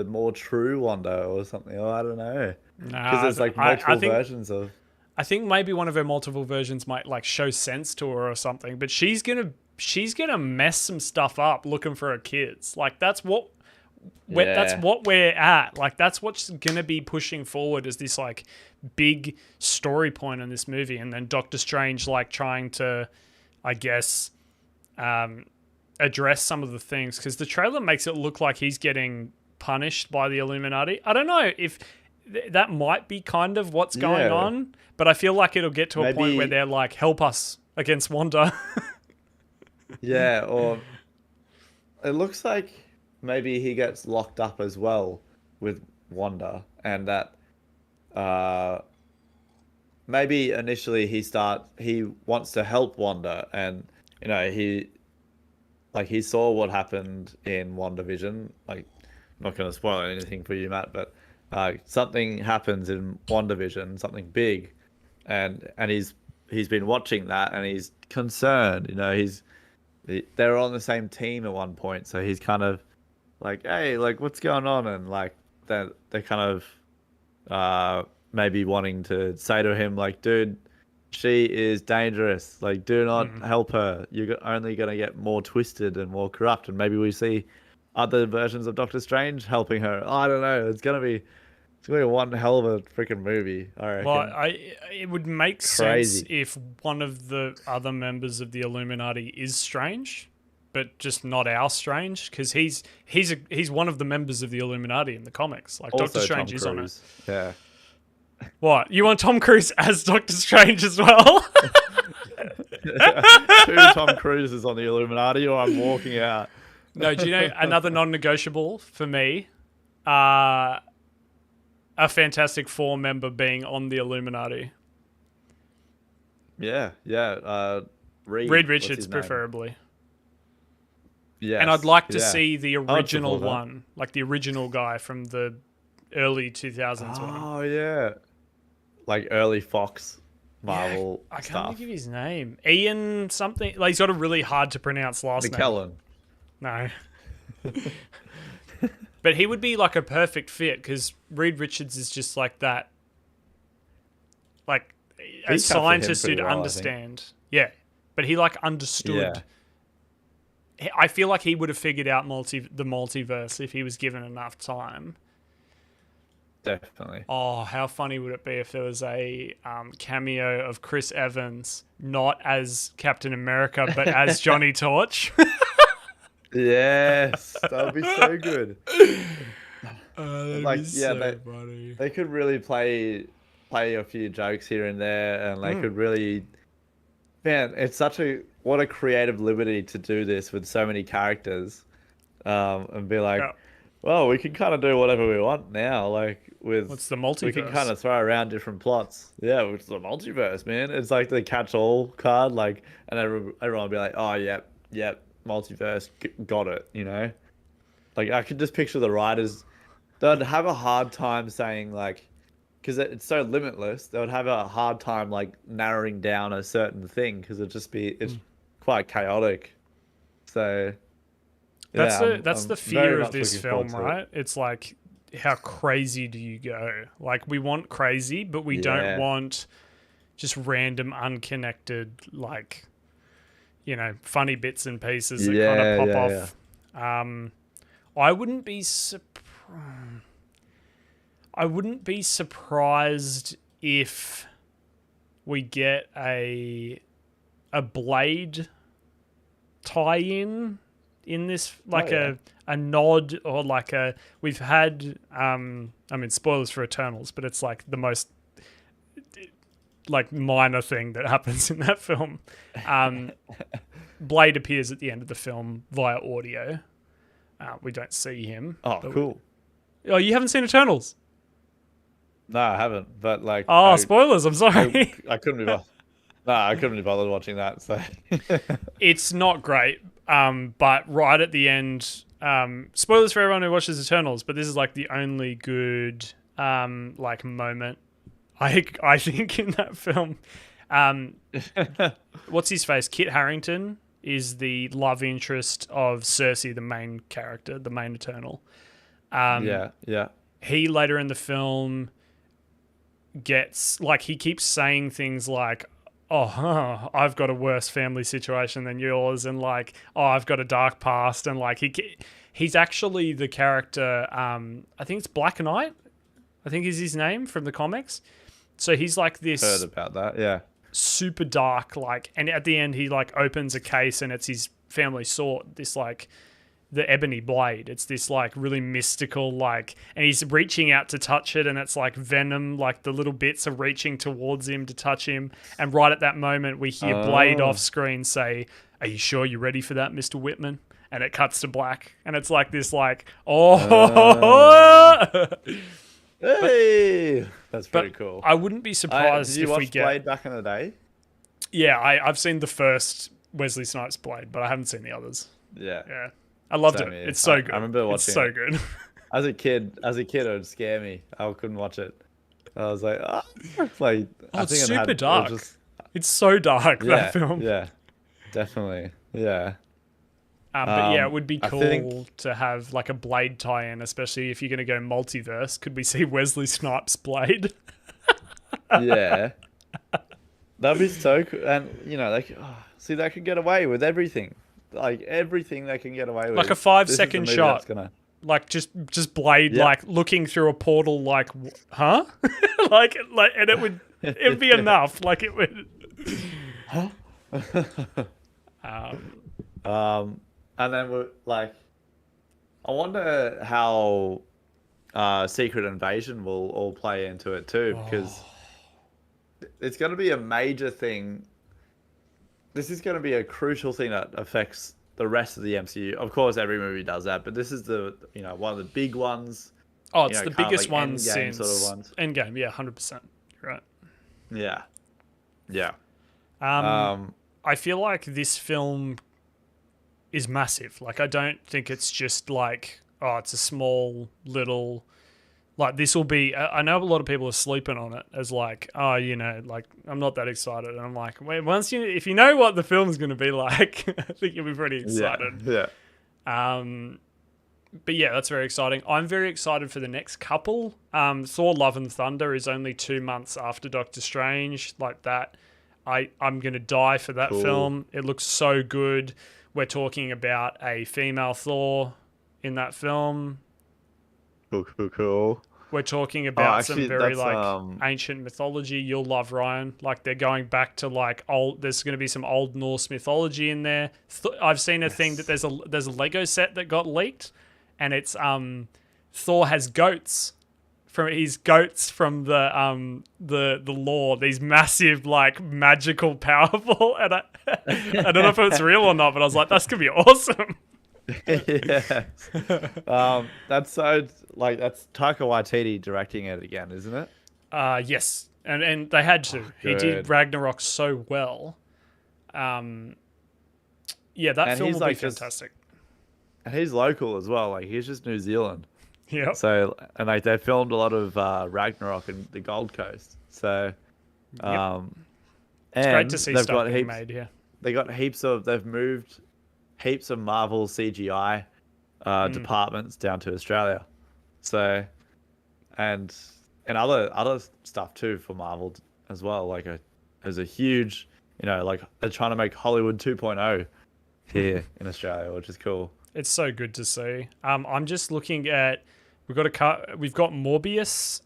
more true Wanda or something. Oh, I don't know. Because there's multiple versions of. I think maybe one of her multiple versions might show sense to her or something, but she's gonna mess some stuff up looking for her kids. That's what we're at. That's what's gonna be pushing forward as this big story point in this movie, and then Doctor Strange trying to, I guess, address some of the things, because the trailer makes it look like he's getting punished by the Illuminati. I don't know if that might be kind of what's going on, but I feel like it'll get to a point where they're like, help us against Wanda. Yeah, or it looks like maybe he gets locked up as well with Wanda, and that maybe initially he wants to help Wanda, and he saw what happened in WandaVision. I'm not going to spoil anything for you, Matt, but something happens in WandaVision, something big, and he's been watching that, and he's concerned. They're on the same team at one point, so he's kind of hey, what's going on? And they're kind of maybe wanting to say to him, dude, she is dangerous. Do not help her. You're only going to get more twisted and more corrupt. And maybe we see other versions of Doctor Strange helping her. I don't know. It's going to be one hell of a freaking movie, I reckon. Well, it would make sense if one of the other members of the Illuminati is Strange, but just not our Strange, because he's one of the members of the Illuminati in the comics. Like Also, Doctor Strange Tom is on it. Cruise. Yeah. What? You want Tom Cruise as Doctor Strange as well? Two Tom Cruises on the Illuminati, or I'm walking out. No, do you know another non-negotiable for me? A Fantastic Four member being on the Illuminati. Yeah. Reed Richards, preferably. Yeah. And I'd like to see the original one, like the original guy from the early 2000s one. Oh, yeah. Like early Fox Marvel I stuff. can't think of his name. Ian something. Like, he's got a really hard to pronounce last McKellen. name. No. But he would be like a perfect fit, because Reed Richards is just like that. Like a scientist who'd understand. Yeah. But he like understood. Yeah. I feel like he would have figured out the multiverse if he was given enough time. Definitely. Oh, how funny would it be if there was a cameo of Chris Evans, not as Captain America, but as Johnny Torch? Yes, that would be so good. Funny. They could really play a few jokes here and there, and they could really, man, it's what a creative liberty to do this with so many characters, and be like, well, we can kind of do whatever we want now. Like what's the multiverse? We can kind of throw around different plots. Yeah, it's the multiverse, man. It's like the catch-all card, like, and everyone will be like, oh, yep, multiverse, got it, you know? Like, I could just picture the writers, they'd have a hard time saying, like, because it's so limitless, they would have a hard time, like, narrowing down a certain thing, because it's quite chaotic. So, that's the fear of this film, right? It's like, how crazy do you go? Like, we want crazy, but we don't want just random, unconnected, like, you know, funny bits and pieces that kind of pop off. Yeah. I wouldn't be surprised if we get a Blade tie-in in this, like a nod, or like we've had I mean, spoilers for Eternals, but it's like the most like minor thing that happens in that film. Blade appears at the end of the film via audio. We don't see him. Oh, cool. Oh, you haven't seen Eternals? No, I haven't. But like, spoilers. I'm sorry. I couldn't be bothered. No, I couldn't be bothered watching that. So it's not great. But right at the end, spoilers for everyone who watches Eternals, but this is like the only good like moment I think in that film. What's his face? Kit Harington is the love interest of Cersei, the main character, the main Eternal. He later in the film gets, like, he keeps saying things like, I've got a worse family situation than yours, and like, I've got a dark past, and like he's actually the character. I think it's Black Knight, I think is his name from the comics. So he's like this. Heard about that, yeah. Super dark, like, and at the end he like opens a case and it's his family sword, this like the ebony blade. It's this like really mystical, like, and he's reaching out to touch it, and it's like venom, like the little bits are reaching towards him to touch him. And right at that moment we hear Blade off screen say, "Are you sure you're ready for that, Mr. Whitman?" And it cuts to black, and it's like this, like, hey, that's pretty cool. I wouldn't be surprised if we get Blade back in the day. Yeah, I've seen the first Wesley Snipes Blade, but I haven't seen the others. Yeah. I loved it. It's so good. I remember watching it. It's so good. As a kid, it would scare me. I couldn't watch it. I was like, like, it's super dark. It's so dark, that film. Yeah, definitely. Yeah. But yeah, it would be cool to have like a Blade tie-in, especially if you're going to go multiverse. Could we see Wesley Snipes Blade? Yeah. That'd be so cool. And, you know, they could get away with everything. Like, everything they can get away with. Like a 5-second shot. Like, just Blade, like, looking through a portal, like, huh? like, and it'd be enough. Like, it would... Huh? and then we're like, I wonder how Secret Invasion will all play into it too, because Oh, it's going to be a major thing. This is going to be a crucial thing that affects the rest of the MCU. Of course, every movie does that, but this is the one of the big ones. oh, You it's know, the kind of biggest like one Endgame sort of since ones. Endgame. Yeah, 100%. You're right. Yeah, yeah. Um, Um, I feel like this film is massive. Like, I don't think it's just like, oh, it's a small little. Like, this will be. I know a lot of people are sleeping on it as like, oh, like I'm not that excited. And I'm like, wait, if you know what the film's going to be like, I think you'll be pretty yeah, excited. yeah. Um, but yeah, that's very exciting. I'm very excited for the next couple. Thor: Love and Thunder is only 2 months after Doctor Strange. Like that, I'm gonna die for that Cool. film. It looks so good. We're talking about a female Thor in that film. Cool, cool, cool. We're talking Oh, about some actually, very that's like ancient mythology. You'll love, Ryan. Like they're going back to like old. There's going to be some old Norse mythology in there. I've seen a thing that yes. there's a Lego set that got leaked, and it's Thor has goats from the lore. These massive like magical powerful, and I don't know if it's real or not, but I was like, that's gonna be awesome. Yes. That's so like that's Taika Waititi directing it again, isn't it? Yes, and they had Oh, to. He did good. Ragnarok so well. Um, yeah, that And film he's will be like just fantastic. and he's local as well. Like he's just New Zealand. Yep. So and like they filmed a lot of Ragnarok in the Gold Coast. So Yep. um It's great to and see they've stuff got being heaps made here. they've moved heaps of Marvel CGI departments down to Australia. So and other stuff too for Marvel as well. Like there's a huge, like they're trying to make Hollywood 2.0 here in Australia, which is cool. It's so good to see. I'm just looking at we've got Morbius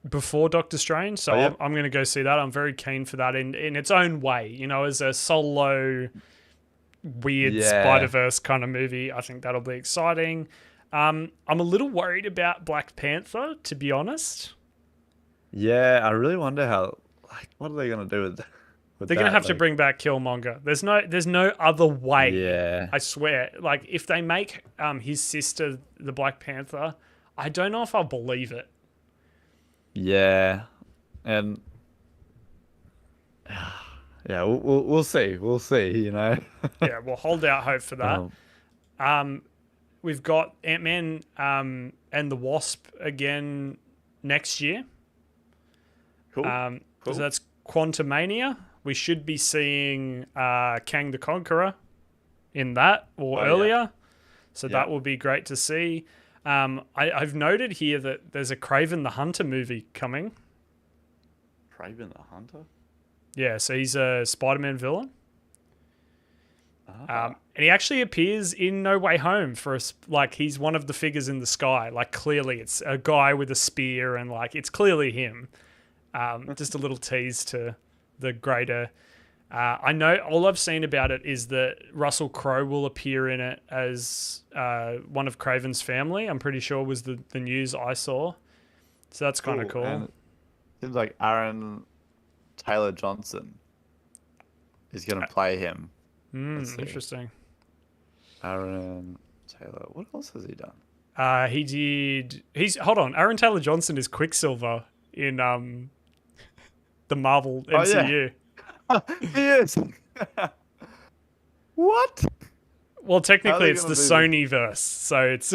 before Doctor Strange, Oh so yeah, I'm going to go see that. I'm very keen for that in its own way. As a solo weird yeah, Spider-Verse kind of movie. I think that'll be exciting. I'm a little worried about Black Panther, to be honest. yeah. I really wonder how, like, what are they gonna do with They're gonna that? have to Like, bring back Killmonger. There's no other way. yeah, I swear. Like if they make his sister the Black Panther, I don't know if I'll believe it. yeah, and yeah, we'll see, we'll see. Yeah, we'll hold out hope for that. Um, Um, we've got Ant-Man and the Wasp again next year. cool, So cool. that's Quantumania. We should be seeing Kang the Conqueror in that or Oh yeah, earlier. So yeah. that will be great to see. I've noted here that there's a Kraven the Hunter movie coming. Kraven the Hunter. Yeah, so he's a Spider-Man villain. Ah, And he actually appears in No Way Home like he's one of the figures in the sky. Like clearly it's a guy with a spear and like it's clearly him. Just a little tease to the greater. I know all I've seen about it is that Russell Crowe will appear in it as one of Craven's family. I'm pretty sure was the news I saw. So that's kind of cool. And it seems like Aaron Taylor Johnson is gonna play him. Let's see. Interesting. Aaron Taylor. What else has he done? He did. Hold on. Aaron Taylor Johnson is Quicksilver in the Marvel MCU. Oh, yeah. He is. What? Well, How are technically, they it's the gonna do this? Sony verse, so it's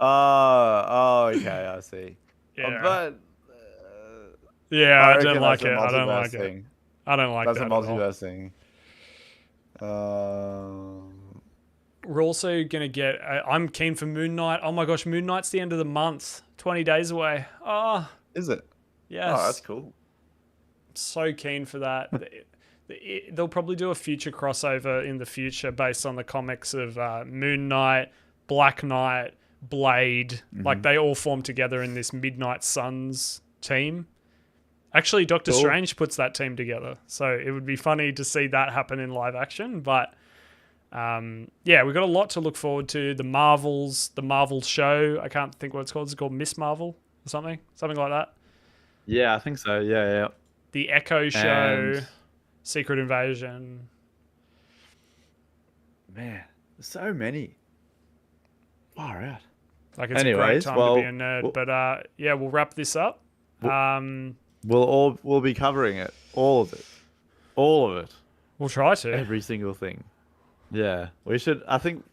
Oh, okay, I see. yeah, But yeah. I I don't reckon like that's a it. I don't multiverse like it. thing. I don't like That's a that at all. multiverse thing. We're also gonna get. I'm keen for Moon Knight. Oh my gosh, Moon Knight's the end of the month. 20 days away. Oh Is it? yes. Oh, that's cool. So keen for that. They'll probably do a future crossover in the future based on the comics of Moon Knight, Black Knight, Blade. Like they all form together in this Midnight Suns team. Actually, Doctor Cool. Strange puts that team together, so it would be funny to see that happen in live action. But Yeah, we've got a lot to look forward to. The Marvel show. I can't think what it's called. It's called Miss Marvel or something like that. Yeah, I think so. Yeah, yeah. The Echo show, And Secret Invasion. man, there's so many. Far out. Like it's a great Anyways, time well, to be a nerd. But yeah, we'll wrap this up. we'll be covering it, all of it, We'll try to. every single thing. Yeah, we should. I think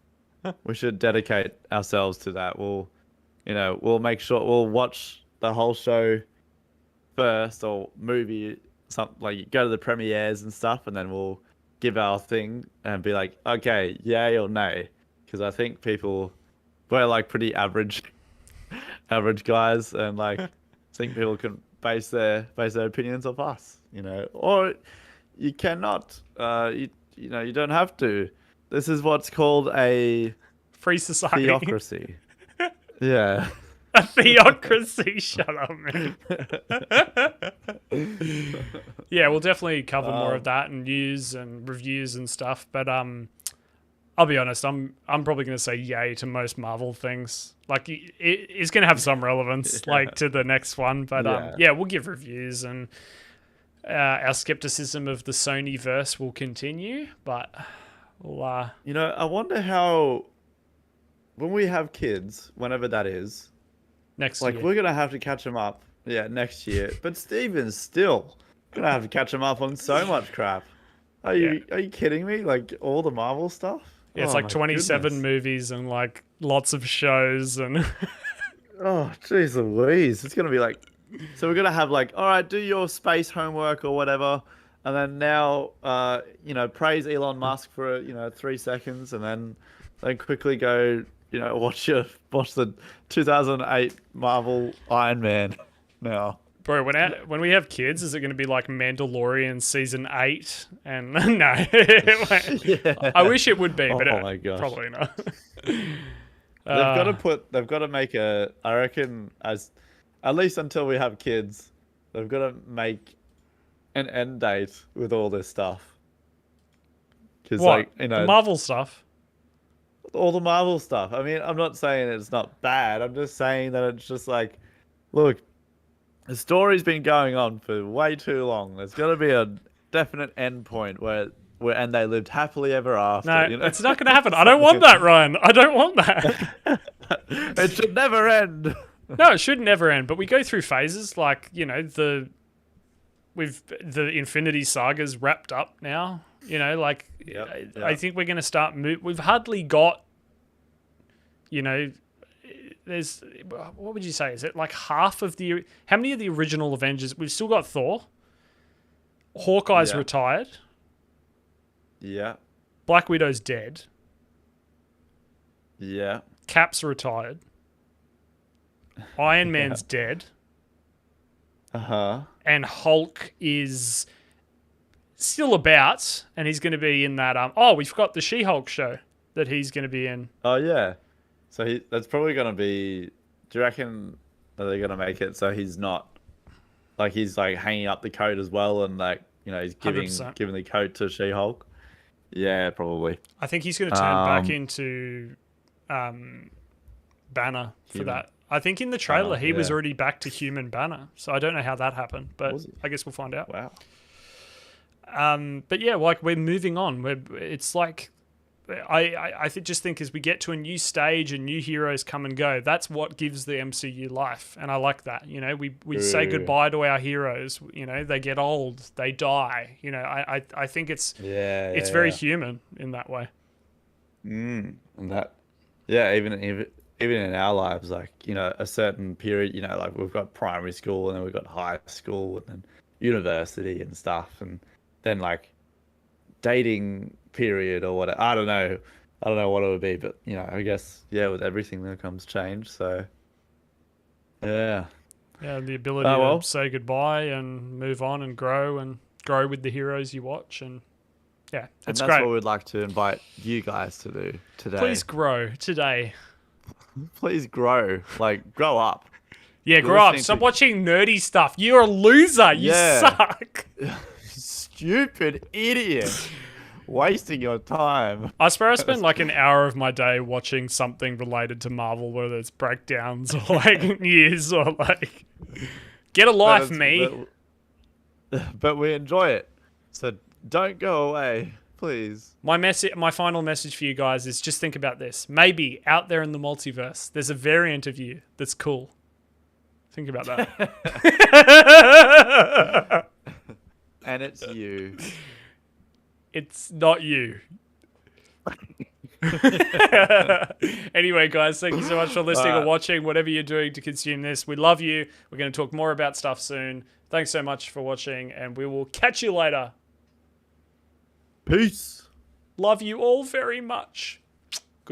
we should dedicate ourselves to that. We'll make sure we'll watch the whole show first, or movie, something like go to the premieres and stuff, and then we'll give our thing and be like, okay, yay or nay, because I think we're like pretty average guys, and like I think people can base their opinions off us, or you cannot. You don't have to. This is what's called a Free society. theocracy. Yeah. A theocracy. Shut up, man. Yeah, we'll definitely cover more of that and news and reviews and stuff. But I'll be honest, I'm probably going to say yay to most Marvel things. Like it's going to have some relevance, like to the next one. But yeah, we'll give reviews, and our skepticism of the Sony verse will continue. But we'll, I wonder how, when we have kids, whenever that is, next like year. we're gonna have to catch them up. Yeah, next year. But Steven's still gonna have to catch them up on so much crap. Are you kidding me? Like all the Marvel stuff? Yeah, it's Oh, like my 27 goodness. movies and like lots of shows and Oh, jeez Louise. It's gonna be like, so we're gonna have like, all right, do your space homework or whatever, and then now, praise Elon Musk for 3 seconds, and then quickly go, watch the 2008 Marvel Iron Man. Now, bro, when we have kids, is it going to be like Mandalorian season 8? And no, yeah. I wish it would be, but Oh my gosh. probably not. They've got to make I reckon, at least until we have kids, they've got to make an end date with all this stuff. Because What? The Marvel stuff? all the Marvel stuff. I mean, I'm not saying it's not bad. I'm just saying that it's just like, look, the story's been going on for way too long. There's got to be a definite end point where and they lived happily ever after. No, it's not going to happen. I don't want that, Ryan. I don't want that. It should never end. No, it should never end. But we go through phases, like the Infinity Saga's wrapped up now. Yep. I think we're going to start. We've hardly got. There's, what would you say? Is it like half of the? How many of the original Avengers? We've still got Thor. Hawkeye's retired. Yeah. Black Widow's dead. Yeah. Cap's retired. Iron Man's dead. Uh-huh. And Hulk is still about, and he's going to be in that. We've got the She-Hulk show that he's going to be in. Oh yeah. So that's probably going to be. Do you reckon that they're going to make it so he's not like he's like hanging up the coat as well, and like he's giving 100%. the coat to She-Hulk? Yeah, probably. I think he's going to turn back into Banner for Human. that. I think in the trailer he was yeah. already back to human Banner, so I don't know how that happened, but Was he? I guess we'll find out. Wow. But yeah, like we're moving on. It's like I just think as we get to a new stage and new heroes come and go, that's what gives the MCU life, and I like that. We say goodbye to our heroes. They get old, they die. I think it's very human in that way. And that, yeah, even in our lives, like a certain period, like we've got primary school and then we've got high school and then university and stuff, and then like dating period or whatever. I don't know what it would be, but I guess with everything there comes change. So yeah, the ability to say goodbye and move on and grow with the heroes you watch, and that's great. great. What we'd like to invite you guys to do today. Please grow today. Please grow, like grow up. Yeah, grow up. Stop watching nerdy stuff. You're a loser. You suck. Stupid idiot. wasting your time. I swear I spend like an hour of my day watching something related to Marvel, whether it's breakdowns or like news or like get a life, me. But we enjoy it. So don't go away, please. My final message for you guys is just think about this. Maybe out there in the multiverse, there's a variant of you that's cool. Think about that. And it's you. It's not you. Anyway, guys, thank you so much for listening or watching, whatever you're doing to consume this. We love you. We're going to talk more about stuff soon. Thanks so much for watching, and we will catch you later. Peace. Love you all very much.